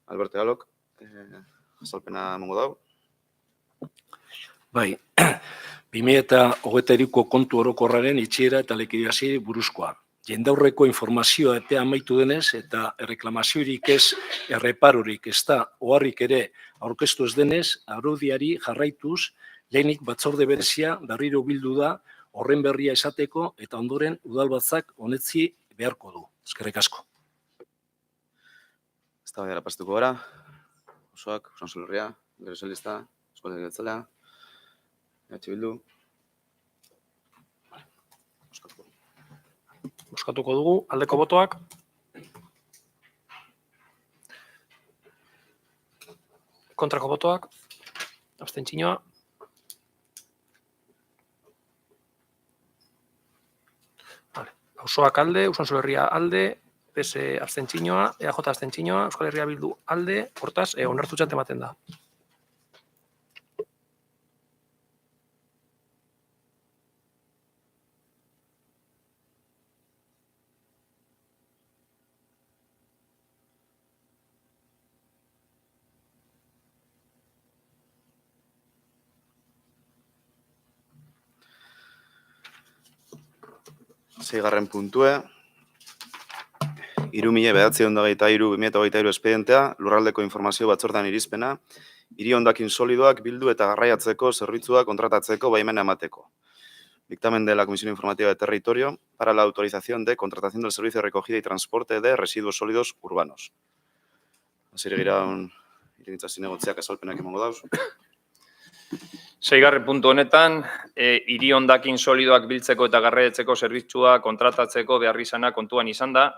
Alberto Galok, azalpena emango dau. Bai, 2023ko kontu orokorraren itxiera eta likidazioari buruzkoa. Jendaurreko informazioa epea amaitu denez eta erreklamaziorik ez, erreparurik ez da oharrik ere aurkeztu ez denez, araudiari jarraituz, lehenik batzorde berezia berriro bildu da horren berria esateko eta ondoren udalbatzak onetzi beharko du. Eskerrik asko. Eztabaidara pasatuko gara. Osoak, Usansolo Herria, Gero Sozialista, Euskal Herria Jeltzalea, Bildu. Bozkatuko dugu. Aldeko botoak. Kontrako botoak. Abstentzioa. Auzoak alde, Usansolo Herria alde, PS abstentzioa, EAJ abstentzioa, Euskal Herria Bildu alde, hortaz, onartutzat ematen da. Seigarren puntue, 3.923/2023 espedientea, lurraldeko informazio batzordean irizpena, hiri hondakin solidoak bildu eta garraiatzeko zerbitzua kontratatzeko baimena emateko. Dictamen de la Comisión Informativa de Territorio para la autorización de contratación del servicio de recogida y transporte de residuos sólidos urbanos. Hasire gira irigintza zinegotziak azalpenak emango dauz. Seigarren puntu honetan, hiri hondakin solidoak biltzeko eta garraiatzeko zerbitzua kontratatzeko behar izana kontuan izan da.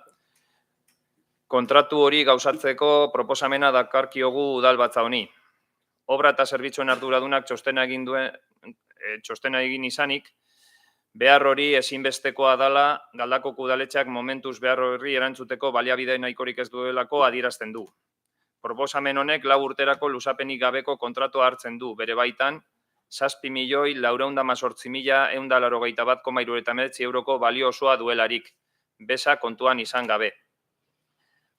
Kontratu hori gauzatzeko proposamena dakarkiogu udalbatza honi. Obra eta zerbitzuen arduradunak txostena egin izanik, behar hori ezinbestekoa dela Galdakoko udaletxeak momentuz behar hori erantzuteko baliabide nahikorik ez duelako adierazten du. Proposamen honek 4 urterako luzapenik gabeko kontratua hartzen du, bere baitan 7.418.181,79 euroko balio osoa duelarik, beza kontuan izan gabe.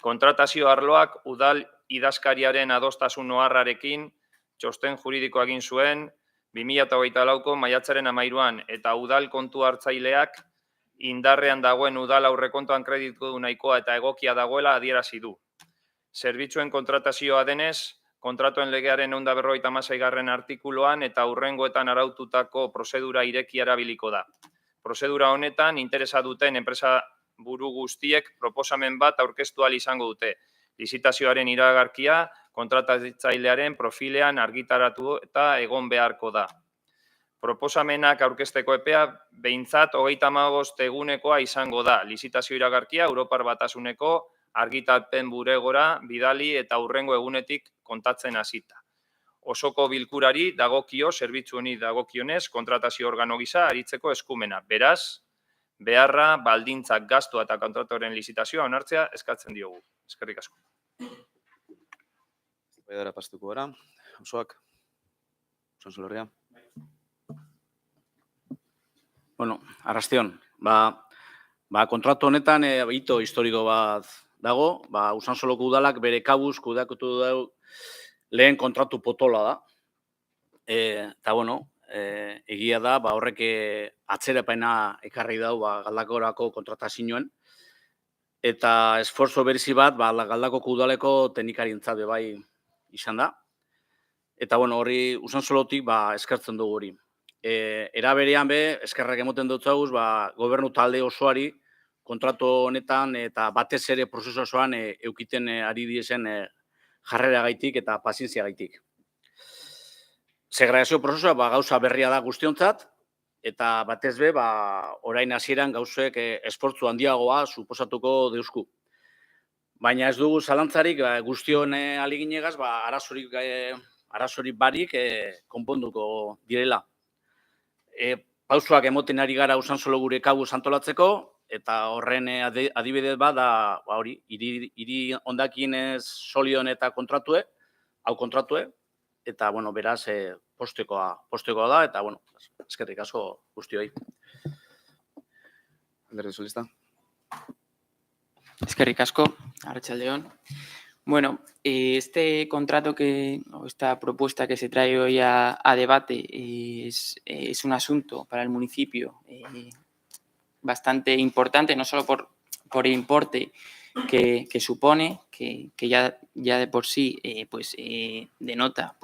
Kontratazio arloak udal idazkariaren adostasun oharrarekin txosten juridikoa egin zuen 2024ko maiatzaren 13an eta udal kontu hartzaileak indarrean dagoen udal aurrekontuan kreditu nahikoa eta egokia dagoela adierazi du. Zerbitzuen kontratazioa denez, kontratuen legearen 156. artikuluan eta hurrengoetan araututako prozedura irekia erabiliko da. Prozedura honetan interesa duten enpresa buru guztiek proposamen bat aurkeztu ahal izango dute. Lizitazioaren iragarkia kontratatzailearen profilean argitaratu eta egon beharko da. Proposamenak aurkezteko epea behintzat 35 egunekoa izango da. Lizitazio iragarkia Europar Batasuneko argitalpen bulegora bidali eta hurrengo egunetik kontatzen hasita. Osoko bilkurari dagokio, zerbitzu honi dagokionez, kontratazio organo gisa aritzeko eskumena. Beraz, beharra, baldintzak, gastua eta kontratoren lizitazioa onartzea eskatzen diogu. Eskerrik asko. Baidara pastuko gara. Osoak. Usansolerria. Bueno, arrastion. Kontratu honetan hito historiko bat dago. Usansoloko udalak bere kabuz kudeatuko du lehen kontratu potola da. Eta, egia da, horrek atzerapena ekarri dau Galdakorako kontratazioen. Eta esforzo berezi bat Galdakoko udaleko teknikarien bai izan da. Eta, hori Usansolotik eskertzen dugu hori. Era berean eskerrak emoten dut zauz, gobernu talde osoari kontratu honetan eta batez ere prozesu osoan eukiten ari diezen jarrera gaitik eta pazientzia gaitik. Segregazio prozesua gauza berria da guztiontzat, eta batez orain hasieran gauzek esfortzu handiagoa suposatuko deusku. Baina ez dugu zalantzarik guztion aliginegaz arazorik barik konponduko direla. Pausoak emoten ari gara Usansolo gure kabuz antolatzeko, eta horren adibide bat da hori, hiri hondakin solion eta kontratue, eta beraz postekoa da, eta eskerrik asko guztioi. Alderdi Sozialista. Eskerrik asko, arratsaldeon. Bueno, este contrato o esta propuesta que se trae hoy a debate es un asunto para el municipio bastante importante, no solo por el importe que supone, que ya de por sí denota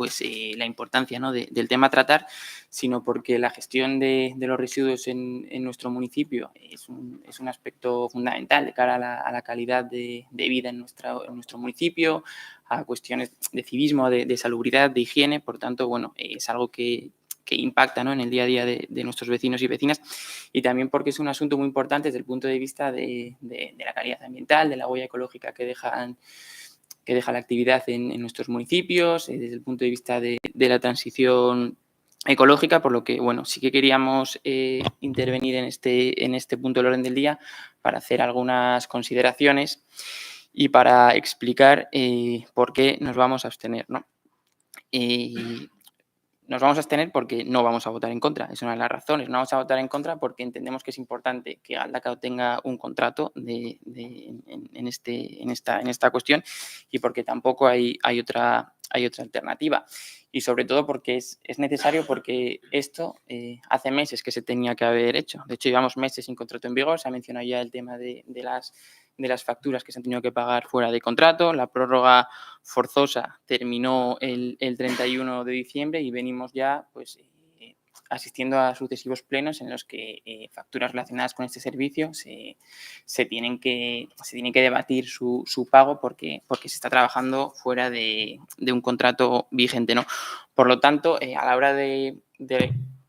la importancia, ¿no?, del tema a tratar, sino porque la gestión de los residuos en nuestro municipio es un aspecto fundamental de cara a la calidad de vida en nuestro municipio, a cuestiones de civismo, de salubridad, de higiene. Por tanto, es algo que impacta, ¿no?, en el día a día de nuestros vecinos y vecinas, y también porque es un asunto muy importante desde el punto de vista de la calidad ambiental, de la huella ecológica que deja la actividad en nuestros municipios, desde el punto de vista de la transición ecológica, por lo que sí que queríamos intervenir en este punto del orden del día para hacer algunas consideraciones y para explicar por qué nos vamos a abstener, ¿no? Nos vamos a abstener porque no vamos a votar en contra, es una de las razones. No vamos a votar en contra porque entendemos que es importante que Galdakao tenga un contrato en esta cuestión, y porque tampoco hay otra alternativa. Y sobre todo porque es necesario, porque esto hace meses que se tenía que haber hecho. De hecho, llevamos meses sin contrato en vigor. Se ha mencionado ya el tema de las facturas que se han tenido que pagar fuera de contrato. La prórroga forzosa terminó el 31 de diciembre y venimos ya asistiendo a sucesivos plenos en los que facturas relacionadas con este servicio se tienen que debatir su pago porque se está trabajando fuera de un contrato vigente, ¿no? Por lo tanto, a la hora de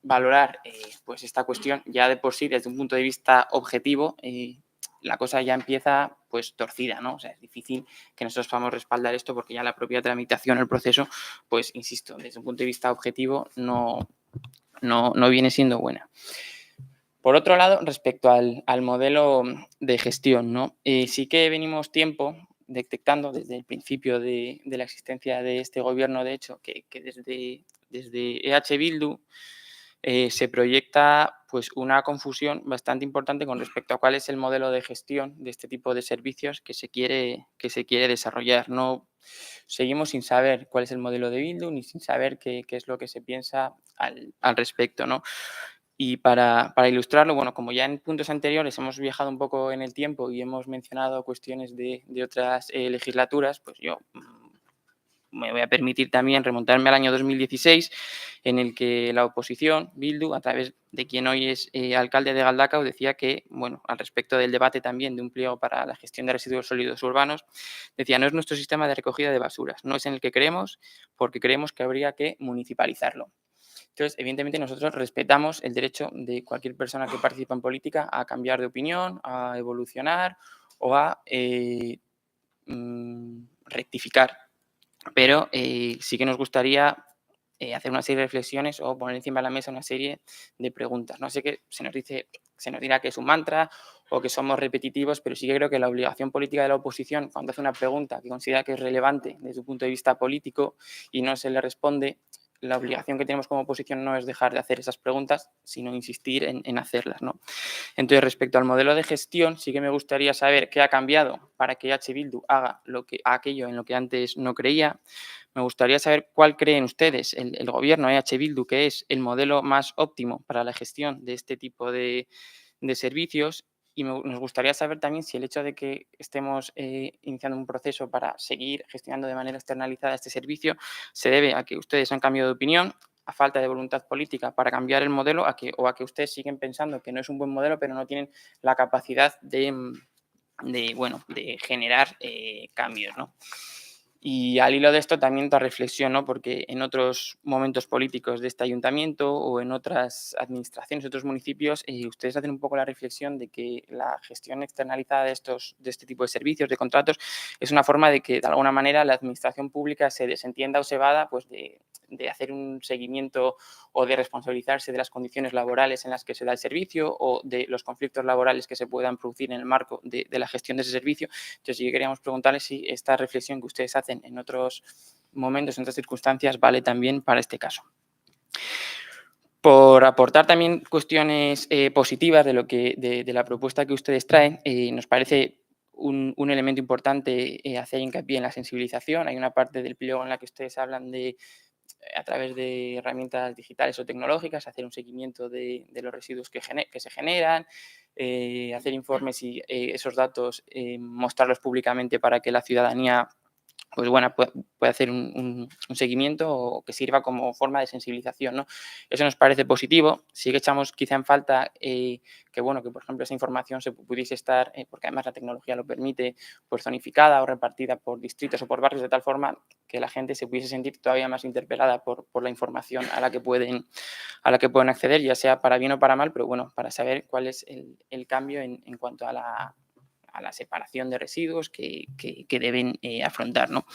valorar esta cuestión, ya de por sí, desde un punto de vista objetivo, la cosa ya empieza torcida, ¿no? O sea, es difícil que nosotros podamos respaldar esto porque ya la propia tramitación, el proceso, insisto, desde un punto de vista objetivo no viene siendo buena. Por otro lado, respecto al modelo de gestión, ¿no? Sí que venimos tiempo detectando desde el principio de la existencia de este gobierno, de hecho, que desde EH Bildu se proyecta pues, una confusión bastante importante con respecto a cuál es el modelo de gestión de este tipo de servicios que se quiere desarrollar. No, seguimos sin saber cuál es el modelo de Bildu ni sin saber qué es lo que se piensa al respecto, ¿no? Y para ilustrarlo, bueno, como ya en puntos anteriores hemos viajado un poco en el tiempo y hemos mencionado cuestiones de otras legislaturas, pues yo me voy a permitir también remontarme al año 2016, en el que la oposición, Bildu, a través de quien hoy es alcalde de Galdakao, decía que, bueno, al respecto del debate también de un pliego para la gestión de residuos sólidos urbanos, decía, no es nuestro sistema de recogida de basuras, no es en el que creemos, porque creemos que habría que municipalizarlo. Entonces, evidentemente, nosotros respetamos el derecho de cualquier persona que participa en política a cambiar de opinión, a evolucionar o a rectificar. Pero sí que nos gustaría hacer una serie de reflexiones o poner encima de la mesa una serie de preguntas. No sé qué se nos dirá que es un mantra o que somos repetitivos, pero sí que creo que la obligación política de la oposición, cuando hace una pregunta que considera que es relevante desde su punto de vista político y no se le responde, la obligación que tenemos como oposición no es dejar de hacer esas preguntas, sino insistir en hacerlas, ¿no? Entonces, respecto al modelo de gestión, sí que me gustaría saber qué ha cambiado para que EH Bildu haga aquello en lo que antes no creía. Me gustaría saber cuál creen ustedes, el gobierno EH Bildu, que es el modelo más óptimo para la gestión de este tipo de servicios. Y nos gustaría saber también si el hecho de que estemos iniciando un proceso para seguir gestionando de manera externalizada este servicio se debe a que ustedes han cambiado de opinión, a falta de voluntad política para cambiar el modelo, o a que ustedes siguen pensando que no es un buen modelo, pero no tienen la capacidad de generar cambios, ¿no? Y al hilo de esto también otra reflexión, ¿no? Porque en otros momentos políticos de este ayuntamiento o en otras administraciones, otros municipios, ustedes hacen un poco la reflexión de que la gestión externalizada de este tipo de servicios, de contratos, es una forma de que de alguna manera la administración pública se desentienda o se vada pues, de hacer un seguimiento o de responsabilizarse de las condiciones laborales en las que se da el servicio o de los conflictos laborales que se puedan producir en el marco de la gestión de ese servicio. Entonces, sí que queríamos preguntarles si esta reflexión que ustedes hacen en otros momentos, en otras circunstancias, vale también para este caso. Por aportar también cuestiones positivas de la propuesta que ustedes traen, nos parece un elemento importante hacer hincapié en la sensibilización. Hay una parte del pliego en la que ustedes hablan de, a través de herramientas digitales o tecnológicas, hacer un seguimiento de los residuos que se generan, hacer informes y esos datos mostrarlos públicamente para que la ciudadanía pues bueno, puede hacer un seguimiento o que sirva como forma de sensibilización, ¿no? Eso nos parece positivo. Sí que echamos quizá en falta que por ejemplo esa información se pudiese estar, porque además la tecnología lo permite, pues zonificada o repartida por distritos o por barrios de tal forma que la gente se pudiese sentir todavía más interpelada por la información a la que pueden acceder, ya sea para bien o para mal, pero bueno, para saber cuál es el cambio en cuanto a la separación de residuos que deben afrontar, ¿no?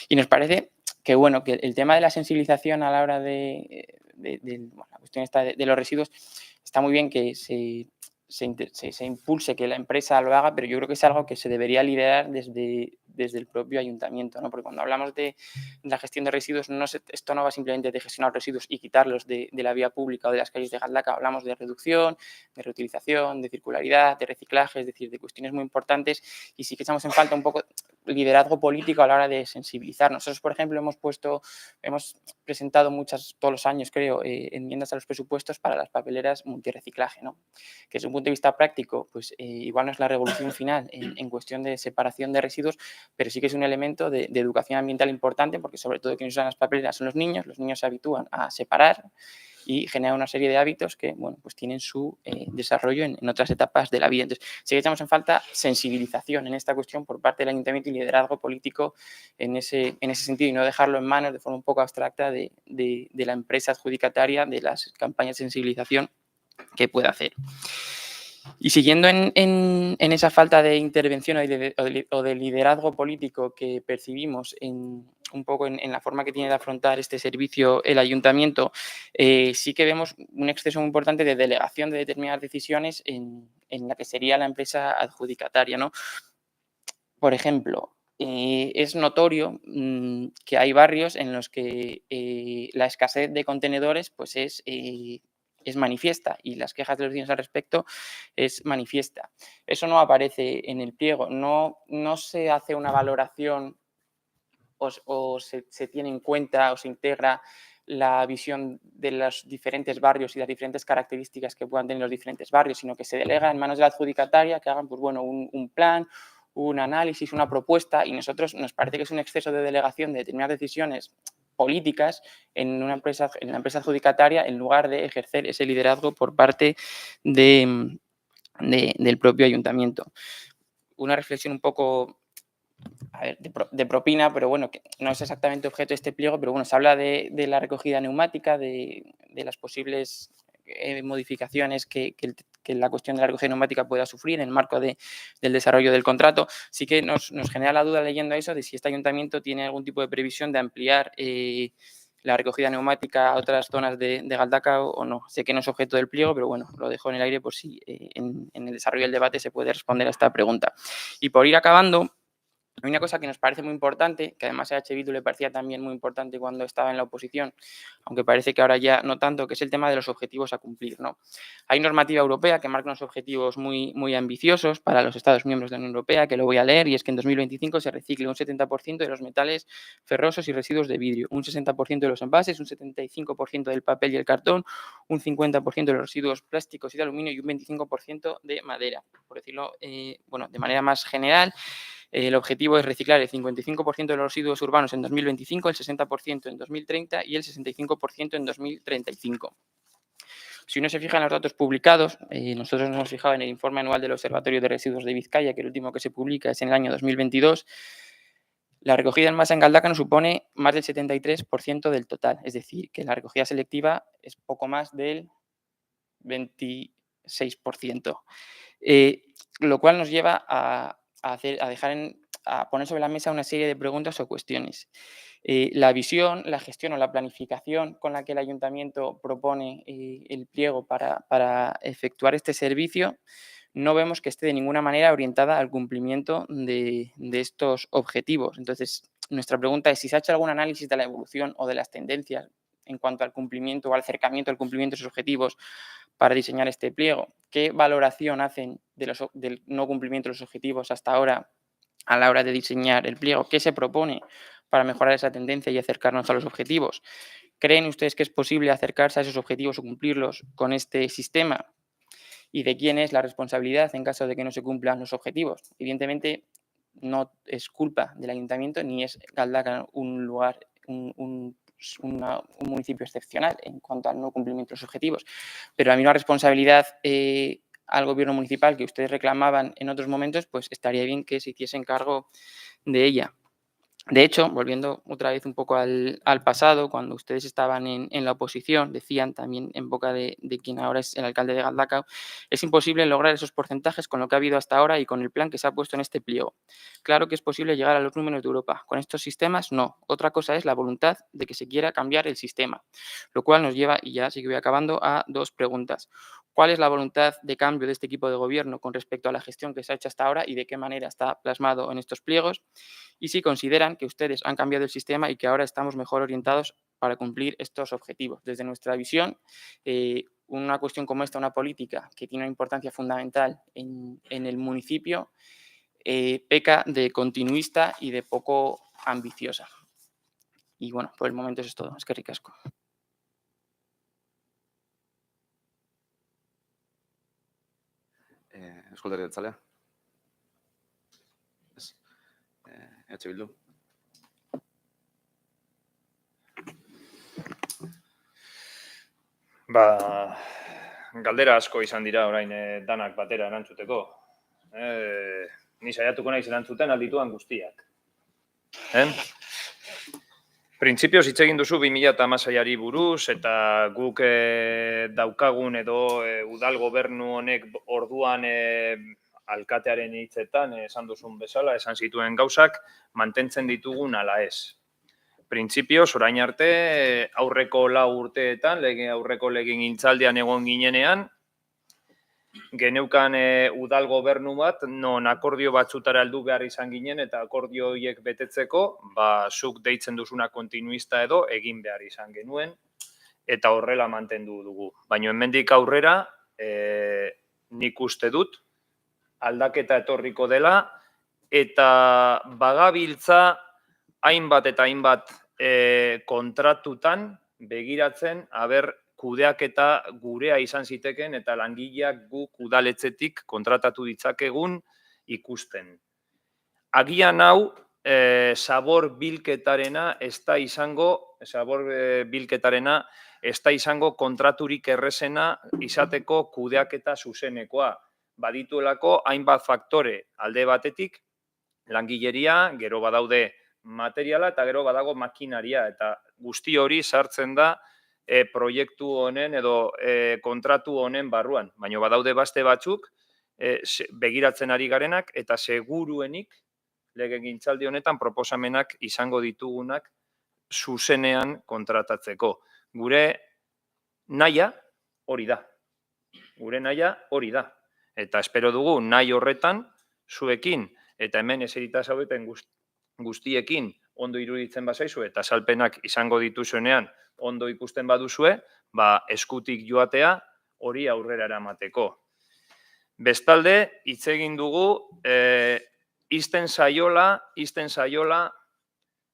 Y nos parece que el tema de la sensibilización a la hora de la cuestión esta de los residuos está muy bien que se impulse que la empresa lo haga, pero yo creo que es algo que se debería liderar desde el propio ayuntamiento, ¿no? Porque cuando hablamos de la gestión de residuos, esto no va simplemente de gestionar residuos y quitarlos de la vía pública o de las calles de Galdakao, hablamos de reducción, de reutilización, de circularidad, de reciclaje, es decir, de cuestiones muy importantes, y sí que echamos en falta un poco liderazgo político a la hora de sensibilizar. Nosotros, por ejemplo, hemos presentado todos los años, creo, enmiendas a los presupuestos para las papeleras multirreciclaje, ¿no? Que desde un punto de vista práctico, pues igual no es la revolución final en cuestión de separación de residuos, pero sí que es un elemento de educación ambiental importante, porque sobre todo quienes usan las papeleras son los niños se habitúan a separar y generan una serie de hábitos que pues tienen su desarrollo en otras etapas de la vida. Entonces, sí que echamos en falta sensibilización en esta cuestión por parte del ayuntamiento y liderazgo político en ese sentido, y no dejarlo en manos de forma un poco abstracta de la empresa adjudicataria de las campañas de sensibilización que pueda hacer. Y siguiendo en esa falta de intervención o de liderazgo político que percibimos un poco en la forma que tiene de afrontar este servicio el ayuntamiento, sí que vemos un exceso muy importante de delegación de determinadas decisiones en la que sería la empresa adjudicataria, ¿no? Por ejemplo, es notorio que hay barrios en los que la escasez de contenedores pues es manifiesta y las quejas de los vecinos al respecto es manifiesta. Eso no aparece en el pliego, no se hace una valoración o se tiene en cuenta o se integra la visión de los diferentes barrios y las diferentes características que puedan tener los diferentes barrios, sino que se delega en manos de la adjudicataria que hagan pues, bueno, un plan, un análisis, una propuesta, y nosotros nos parece que es un exceso de delegación de determinadas decisiones políticas en la empresa adjudicataria en lugar de ejercer ese liderazgo por parte del propio ayuntamiento. Una reflexión un poco de propina, pero bueno, que no es exactamente objeto de este pliego, pero bueno, se habla de la recogida neumática, de las posibles modificaciones que la cuestión de la recogida neumática pueda sufrir en el marco del desarrollo del contrato. Sí que nos genera la duda leyendo eso de si este ayuntamiento tiene algún tipo de previsión de ampliar la recogida neumática a otras zonas de Galdakao o no. Sé que no es objeto del pliego, pero bueno, lo dejo en el aire por si en el desarrollo del debate se puede responder a esta pregunta. Y por ir acabando, hay una cosa que nos parece muy importante, que además a H. Bildu le parecía también muy importante cuando estaba en la oposición, aunque parece que ahora ya no tanto, que es el tema de los objetivos a cumplir, ¿no? Hay normativa europea que marca unos objetivos muy ambiciosos para los Estados miembros de la Unión Europea, que lo voy a leer, y es que en 2025 se recicle un 70% de los metales ferrosos y residuos de vidrio, un 60% de los envases, un 75% del papel y el cartón, un 50% de los residuos plásticos y de aluminio y un 25% de madera. Por decirlo, bueno, de manera más general, el objetivo es reciclar el 55% de los residuos urbanos en 2025, el 60% en 2030 y el 65% en 2035. Si uno se fija en los datos publicados, nosotros nos hemos fijado en el informe anual del Observatorio de Residuos de Vizcaya, que el último que se publica es en el año 2022, la recogida en masa en Galdakao supone más del 73% del total, es decir, que la recogida selectiva es poco más del 26%, lo cual nos lleva a poner sobre la mesa una serie de preguntas o cuestiones. La visión, la gestión o la planificación con la que el ayuntamiento propone el pliego para efectuar este servicio, no vemos que esté de ninguna manera orientada al cumplimiento de estos objetivos. Entonces, nuestra pregunta es si se ha hecho algún análisis de la evolución o de las tendencias en cuanto al cumplimiento o al acercamiento al cumplimiento de esos objetivos para diseñar este pliego. ¿Qué valoración hacen del no cumplimiento de los objetivos hasta ahora a la hora de diseñar el pliego? ¿Qué se propone para mejorar esa tendencia y acercarnos a los objetivos? ¿Creen ustedes que es posible acercarse a esos objetivos o cumplirlos con este sistema? ¿Y de quién es la responsabilidad en caso de que no se cumplan los objetivos? Evidentemente, no es culpa del ayuntamiento ni es Galdakao un lugar, un municipio excepcional en cuanto al no cumplimiento de los objetivos, pero la misma responsabilidad al gobierno municipal que ustedes reclamaban en otros momentos, pues estaría bien que se hiciesen cargo de ella. De hecho, volviendo otra vez un poco al pasado, cuando ustedes estaban en la oposición, decían también en boca de quien ahora es el alcalde de Galdakao, es imposible lograr esos porcentajes con lo que ha habido hasta ahora y con el plan que se ha puesto en este pliego. Claro que es posible llegar a los números de Europa. Con estos sistemas, no. Otra cosa es la voluntad de que se quiera cambiar el sistema, lo cual nos lleva, y ya sí que voy acabando, a dos preguntas. ¿Cuál es la voluntad de cambio de este equipo de gobierno con respecto a la gestión que se ha hecho hasta ahora y de qué manera está plasmado en estos pliegos? Y si consideran que ustedes han cambiado el sistema y que ahora estamos mejor orientados para cumplir estos objetivos. Desde nuestra visión, una cuestión como esta, una política que tiene una importancia fundamental en el municipio, peca de continuista y de poco ambiciosa. Y bueno, por el momento eso es todo. Es que ricasco. Eskuldari Jeltzalea. H. Bildu. Galdera asko izan dira orain danak batera erantzuteko. Ni saiatuko naiz erantzuten aldituan guztiak. Printzipioz hitz egin duzu 2016ari buruz eta guk daukagun edo udal gobernu honek orduan alkatearen hitzetan esan duzun bezala, esan zituen gauzak mantentzen ditugun ala ez. Printzipioz, orain arte, aurreko 4 urteetan, aurreko legegintzaldian egon ginenean, geneukan udal gobernu bat, non akordio batzutara heldu behar izan ginen, eta akordio horiek betetzeko, zuk deitzen duzuna kontinuista edo egin behar izan genuen, eta horrela mantendu dugu. Baina hemendik aurrera, nik uste dut, aldaketa etorriko dela, eta bagabiltza hainbat eta hainbat kontratutan begiratzen, kudeaketa gurea izan ziteken eta langileak guk udaletxetik kontratatu ditzakegun ikusten. Agian hau, zabor bilketarena ez da izango kontraturik errezena izateko kudeaketa zuzenekoa. Badituelako hainbat faktore alde batetik, langileria, gero badaude materiala eta gero badago makinaria, eta guzti hori sartzen da proiektu honen edo kontratu honen barruan. Baina badaude beste batzuk begiratzen ari garenak eta seguruenik legegintzaldi honetan proposamenak izango ditugunak zuzenean kontratatzeko. Gure nahia hori da. Eta espero dugu nahi horretan zuekin eta hemen eserita zaudeten guztiekin ondo iruditzen bazaizu eta salpenak izango dituzuenean ondo ikusten baduzue, eskutik joatea hori aurrera eramateko. Bestalde, hitz egin dugu, izten zaiola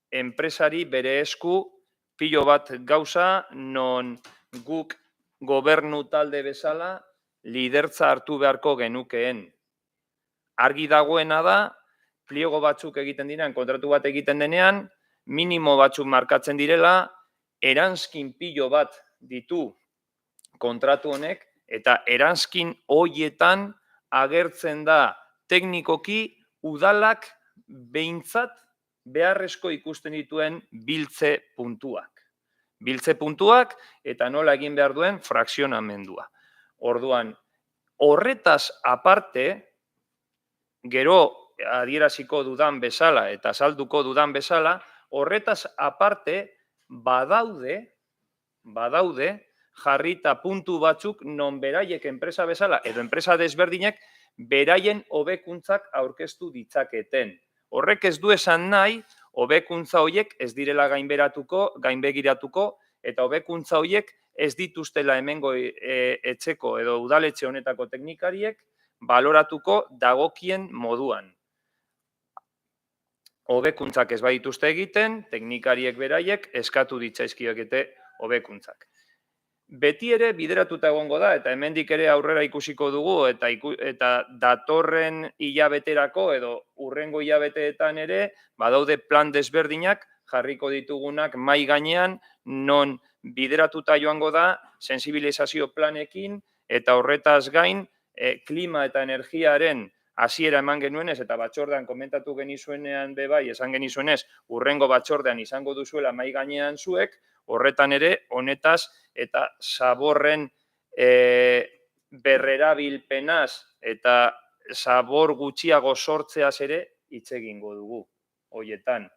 enpresari bere esku pilo bat gauza non guk gobernu talde bezala lidertza hartu beharko genukeen. Argi dagoena da, pliego batzuk egiten direan, kontratu bat egiten denean, minimo batzuk markatzen direla, eranskin pilo bat ditu kontratu honek, eta eranskin hoietan agertzen da teknikoki udalak behintzat beharrezko ikusten dituen biltze puntuak. Biltze puntuak eta nola egin behar duen frakzionamendua. Orduan, horretaz aparte, gero adieraziko dudan bezala eta azalduko dudan bezala, horretaz aparte badaude jarrita puntu batzuk non beraiek enpresa bezala edo enpresa desberdinek beraien hobekuntzak aurkeztu ditzaketen. Horrek ez du esan nahi, hobekuntza horiek ez direla gainbegiratuko eta hobekuntza horiek ez dituztela hemengo etxeko edo udaletxe honetako teknikariek baloratuko dagokien moduan. Hobekuntzak ez badituzte egiten, teknikariek beraiek eskatu ditzaizkiokete hobekuntzak. Beti ere bideratuta egongo da, eta hemendik ere aurrera ikusiko dugu, eta datorren hilabeterako edo hurrengo hilabeteetan ere, badaude plan desberdinak jarriko ditugunak mahai gainean, non bideratuta joango da, sensibilizazio planekin, eta horretaz gain, klima eta energiaren hasiera eman genuenez, eta batzordean komentatu genizuenean bebai, esan genizuenez, hurrengo batzordean izango duzuela mahai gainean zuek, horretan ere, honetaz eta zaborren berrerabilpenaz eta zabor gutxiago sortzeaz ere hitz egingo dugu hoietan.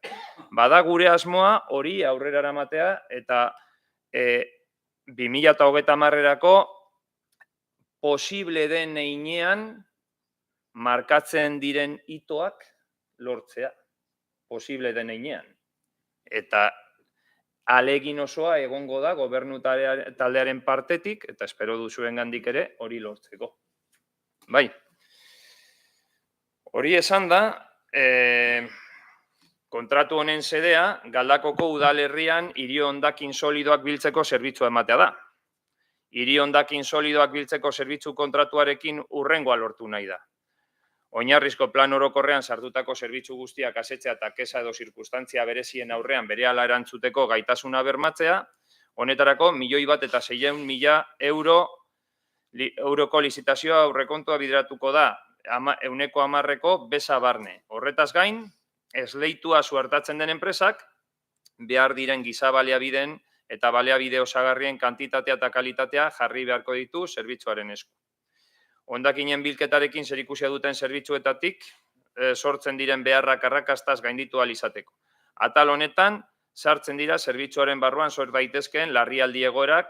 Bada gure asmoa hori aurrera eramatea eta 2030erako posible den heinean markatzen diren hitoak lortzea. Posible den heinean. Eta alegin osoa egongo da gobernu taldearen partetik, eta espero duzuen gandik ere hori lortzeko. Bai, hori esan da, kontratu honen sedea, Galdakoko udalerrian hiri hondakin solidoak biltzeko zerbitzua ematea da. Hiri hondakin solidoak biltzeko zerbitzu kontratuarekin hurrengoa lortu nahi da. Oinarrizko plan orokorrean sartutako zerbitzu guztiak asetzea eta kesa edo zirkustantzia berezien aurrean berehala erantzuteko gaitasuna bermatzea, honetarako 1.600.000 euroko lizitazioa aurrekontua bideratuko da, 10% beza barne. Horretaz gain, esleitua suertatzen den enpresak, behar diren giza baliabideen eta baliabide osagarrien kantitatea eta kalitatea jarri beharko ditu zerbitzuaren esku. Hondakinen bilketarekin zerikusia duten zerbitzuetatik sortzen diren beharrak arrakastaz gainditu ahal izateko. Atal honetan, sartzen dira zerbitzuaren barruan sort daitezkeen larrialdi egoerak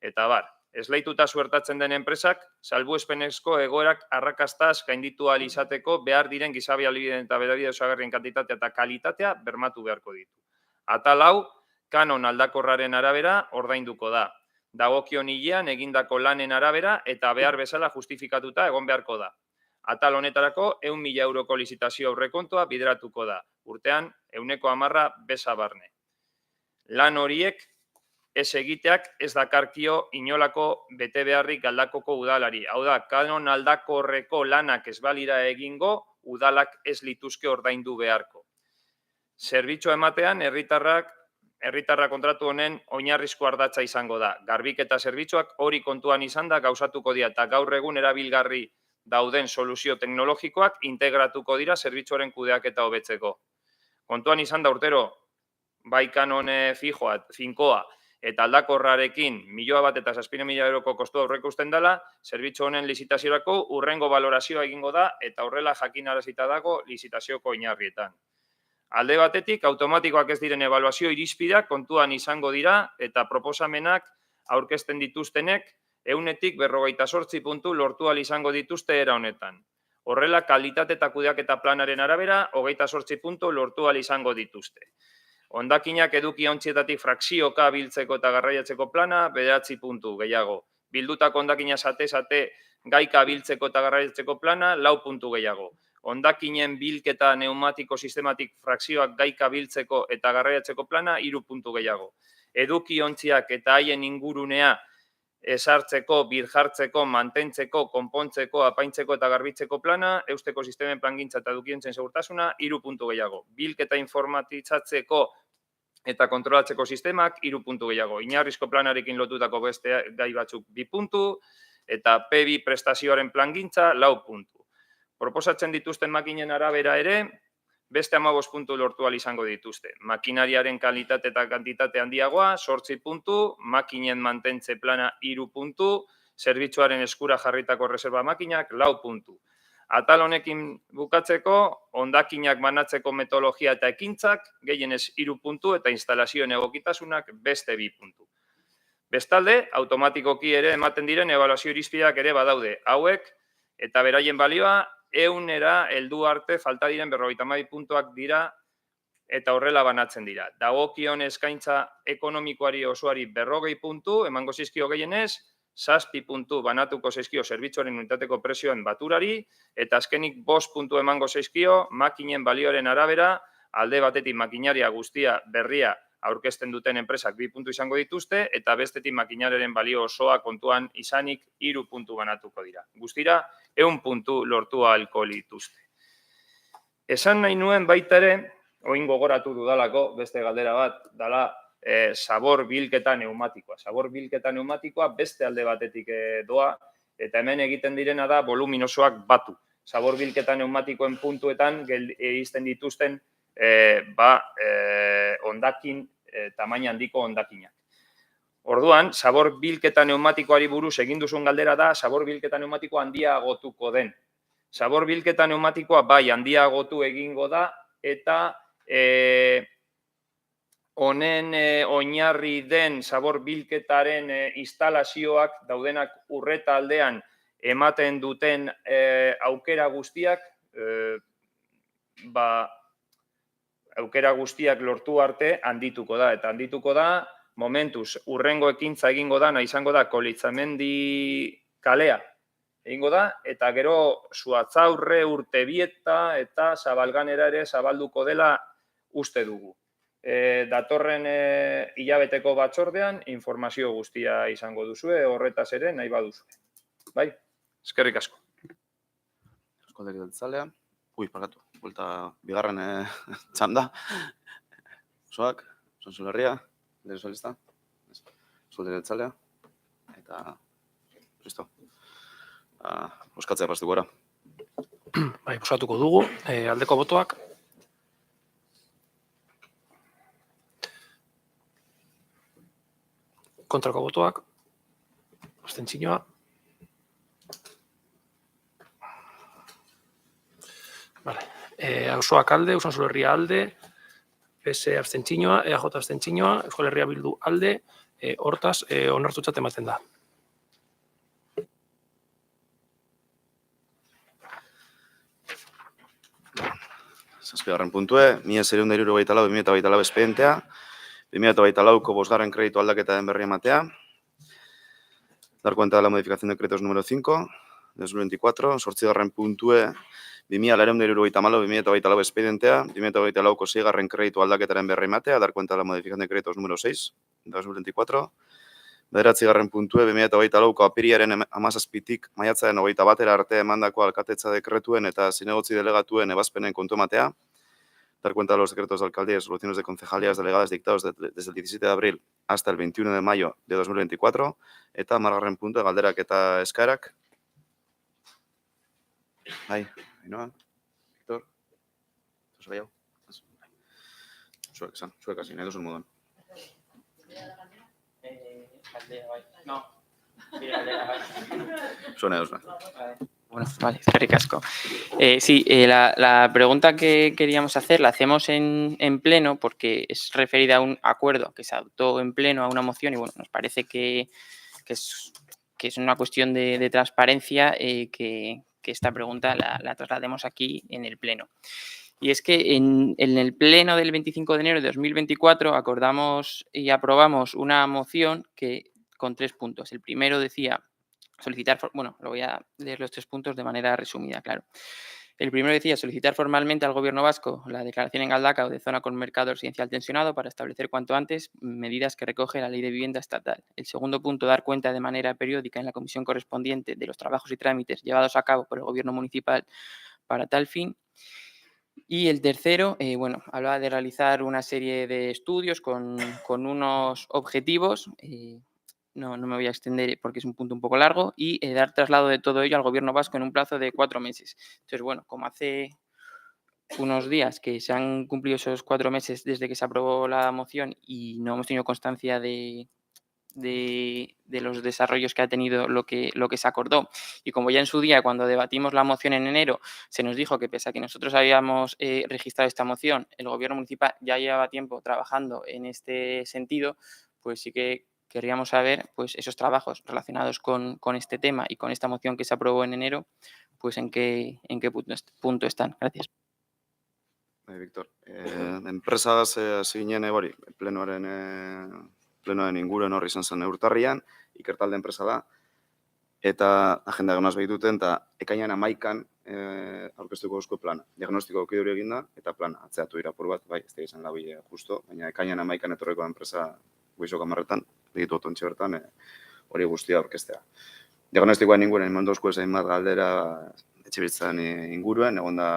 eta bar. esleituta suertatzen den enpresak, salbuespenezko egoerak arrakastaz gainditu ahal izateko behar diren gizabialbideen eta bedabide osagarrien kantitatea eta kalitatea bermatu beharko ditu. Atal hau, kanon aldakorraren arabera ordainduko da. Dagokion hilean egindako lanen arabera eta behar bezala justifikatuta egon beharko da. Atal honetarako 100.000 euroko lizitazio aurrekontua bideratuko da. Urtean, 10% beza barne. Lan horiek ez egiteak ez dakarkio inolako bete beharrik Galdakoko udalari. Hau da, kanon aldakorreko lanak ez balira egingo, udalak ez lituzke ordaindu beharko. Zerbitzua ematean, herritarra kontratu honen oinarrizko ardatza izango da. Garbiketa zerbitzuak hori kontuan izan da gauzatuko dira eta gaur egun erabilgarri dauden soluzio teknologikoak integratuko dira zerbitzuaren kudeaketa hobetzeko. Kontuan izan da urtero, bai kanon finkoa eta aldakorrarekin 1.700.000 euroko kostu aurreikusten dela, zerbitzu honen lizitaziorako hurrengo valorazioa egingo da eta horrela jakinarazita dago lizitazioko oinarrietan. Alde batetik, automatikoak ez diren ebaluazio irizpideak kontuan izango dira eta proposamenak aurkezten dituztenek 100-48 puntu lortu ahal izango dituzte era honetan. Horrela, kalitate eta kudeaketa planaren arabera 28 puntu lortu ahal izango dituzte. Hondakinak eduki ontzietatik frakzioka biltzeko eta garraiatzeko plana 9 puntu gehiago. Bildutako hondakina zate gaika biltzeko eta garraiatzeko plana 4 puntu gehiago. Hondakinen bilketa neumatiko sistematik frakzioak gaika biltzeko eta garraiatzeko plana 3 puntu gehiago. Eduki ontziak eta haien ingurunea esartzeko, birjartzeko, mantentzeko, konpontzeko, apaintzeko eta garbitzeko plana, eusteko sistemen plangintza eta edukiontzen segurtasuna 3 puntu gehiago. Bilketa informatitzatzeko eta kontrolatzeko sistemak 3 puntu gehiago. Inarrizko planarekin lotutako beste gai batzuk 2 puntu eta P2 prestazioaren plangintza 4 puntu. Proposatzen dituzten makinen arabera ere, beste 15 puntu lortu ahal izango dituzte. Makinariaren kalitate eta kantitate handiagoa 8 puntu, makinen mantentze plana 3 puntu, zerbitzuaren eskura jarritako reserva makinak 4 puntu. Atal honekin bukatzeko, hondakinak banatzeko metodologia eta ekintzak, gehienez 3 puntu eta instalazioen egokitasunak beste 2 puntu. Bestalde, automatikoki ere ematen diren ebaluazio irizpideak ere badaude. Hauek eta beraien balioa 100era heldu arte falta diren 52 puntuak dira eta horrela banatzen dira. Dagokion eskaintza ekonomikoari osoari 40 puntu, emango zizkio gehienez, 7 puntu banatuko zaizkio zerbitzuaren unitateko prezioen baturari, eta azkenik 5 puntu emango zaizkio makinen balioaren arabera, alde batetik makinaria guztia berria aurkezten duten enpresak 2 puntu izango dituzte, eta bestetik makinariaren balio osoa kontuan izanik 3 puntu banatuko dira. Guztira, 100 puntu lortu ahalko dituzte. Esan nahi nuen baita ere, oin gogoratu dudalako, beste galdera bat, dala, zabor bilketa neumatikoa. Zabor bilketa neumatikoa beste alde batetik doa, eta hemen egiten direna da voluminosoak batu. Zabor bilketa neumatikoen puntuetan egiten dituzten hondakin, tamaina handiko hondakinak. Orduan, zabor bilketa neumatikoari buruz egin duzun galdera da, zabor bilketa neumatikoa handiagotuko den. Zabor bilketa neumatikoa bai handiagotu egingo da, eta honen oinarri den zabor bilketaren instalazioak daudenak urreta aldean ematen duten aukera guztiak, aukera guztiak lortu arte handituko da. Eta handituko da, momentuz, urrengo ekintza egingo da, izango da, Kolitzamendi kalea egingo da, eta gero Zuatzaurre, Urtebieta eta Zabalganera ere zabalduko dela uste dugu. Datorren hilabeteko batzordean informazio guztia izango duzue, horretaz ere nahi baduzue. Bai, eskerrik asko. Euskaltegi Jeltzalea. Parkatu, buelta bigarren txanda. Osoak, Sontxolerria, Alderdi Sozialista, Euskaltegi Jeltzalea, eta listo. Bozkatzea pastuko gara. Bai, bozkatuko dugu, aldeko botoak. Kontrako botoak, abstentzioa. Auzoak alde, Usansolerria alde, PS abstentzioa, EAJ abstentzioa, Euskal Herria Bildu alde, hortaz, onartutzat ematen da. Zazpigarren puntue, 1174 espedientea, 2024ko bosgarren kreditu aldaketa den berri ematea, dar cuenta de la modificación de decretos número 5, 2024, zortzigarren puntue, 2024 espedientea, 2024ko seigarren kreditu aldaketaren berri ematea, dar cuenta de la modificación de decretos número 6, 2024, bederatzigarren puntue, 2024ko apiriaren 17tik maiatzaren 21 arte emandako alkatetza dekretuen eta zinegotzi delegatuen ebazpenen kontu ematea, dar cuenta de los decretos de alcaldía y resoluciones de concejalías delegadas dictados desde el 17 de abril hasta el 21 de mayo de 2024, eta margarren puntu galderak eta eskaerak. Bai, Ainhoa, Víctor, zuek gehiago? Zuek hasi, nahi duzun moduan. No. Zuena duzuna. Bueno, vale, eskerrik asko. Sí, la pregunta que queríamos hacer la hacemos en pleno porque es referida a un acuerdo que se adoptó en pleno, a una moción, y bueno, nos parece que es una cuestión de transparencia que esta pregunta la traslademos aquí en el pleno. Y es que en el pleno del 25 de enero de 2024 acordamos y aprobamos una moción con 3 puntos. El primero decía solicitar, bueno, lo voy a leer los 3 puntos de manera resumida, claro. El primero decía solicitar formalmente al Gobierno vasco la declaración en Galdakao de zona con mercado residencial tensionado para establecer cuanto antes medidas que recoge la Ley de Vivienda Estatal. El segundo punto, dar cuenta de manera periódica en la comisión correspondiente de los trabajos y trámites llevados a cabo por el Gobierno municipal para tal fin. Y el tercero, bueno, hablaba de realizar una serie de estudios con unos objetivos. No me voy a extender porque es un punto un poco largo, y dar traslado de todo ello al Gobierno vasco en un plazo de 4 meses. Entonces, bueno, como hace unos días que se han cumplido esos 4 meses desde que se aprobó la moción y no hemos tenido constancia de los desarrollos que ha tenido lo que se acordó, y como ya en su día, cuando debatimos la moción en enero, se nos dijo que pese a que nosotros habíamos registrado esta moción, el Gobierno municipal ya llevaba tiempo trabajando en este sentido, pues sí que querríamos saber pues esos trabajos relacionados con este tema y con esta moción que se aprobó en enero, pues en qué punto están. Gracias. Víctor, enpresagaz hasi ginen hori, plenoaren inguruen horri izan zen urtarrian, ikertalde enpresa da, eta agenda egonaz behituten, eta ekainan 11 aurkeztuko eusko plana. Diagnostiko okiduri eginda, eta plana atzeatu irapur bat, bai, ez da izan labile justo, baina ekainan 11 etorreko enpresa guizok amarretan, digitu otontxe bertan, hori guztia aurkeztea. Diagnostikoan inguruen, imandozko ezain bat galdera etxebizitzan inguruen, egon da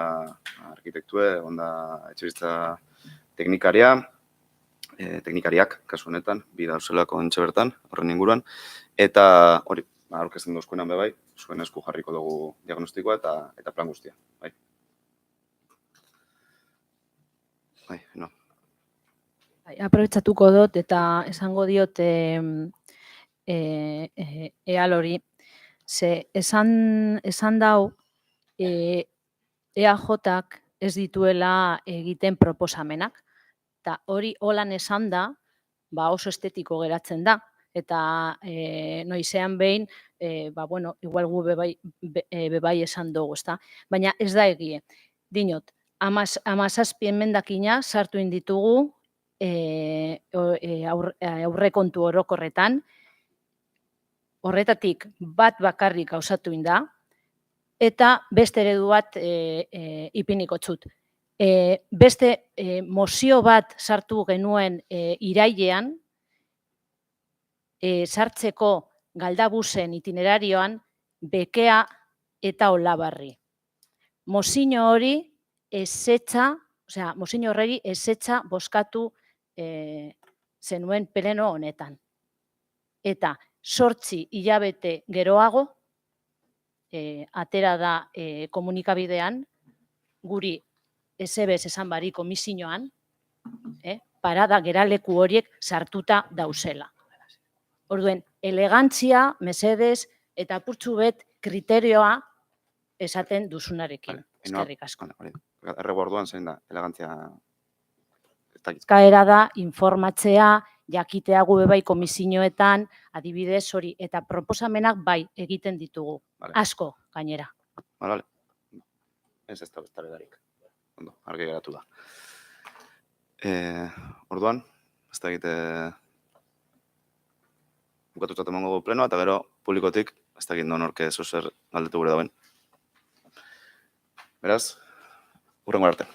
arkitektue, egon da etxebizitza teknikaria, teknikariak, kasu honetan, bi dauzelako entxe bertan, horren inguruan, eta hori, aurkezten dozkuenan bebai, zuen esku jarriko dugu diagnostikoa eta plan guztia. Bai. Bai, no. Aprobetxatuko dut eta esango diot ealori, ze esan dau EAJak ez dituela egiten proposamenak, eta hori holan esan da, oso estetiko geratzen da, eta noizean behin, igual gu bebai esan dugu, ezta? Baina ez da egie. Dinot, 17 emendakina sartu inditugu aurrekontu orokorretan, horretatik bat bakarrik gauzatu inda, eta beste eredu bat ipiniko txut. Beste mozio bat sartu genuen irailean, sartzeko Galdabusen itinerarioan Bekea eta Olabarri. Mozio hori mozio horreri ezetza bozkatu zenuen pleno honetan. Eta 8 hilabete geroago, atera da komunikabidean, guri ezebez esan bari komisioan, parada geraleku horiek sartuta dauzela. Orduen, elegantzia, mesedez, eta apurtxu bet kriterioa esaten duzunarekin. Eskerrik asko. Errego orduan zein da, elegantzia... Eskaera da, informatzea, jakitea gube bai komisioetan, adibidez hori, eta proposamenak bai egiten ditugu. Asko, gainera. Vale. Ez da beztaledarik. Ondo, argi geratu da. Orduan, ez da egite bukatutzat emango plenoa, eta gero publikotik, ez da egin donorke zozer galdetu gure dauen. Beraz, hurrengo arte.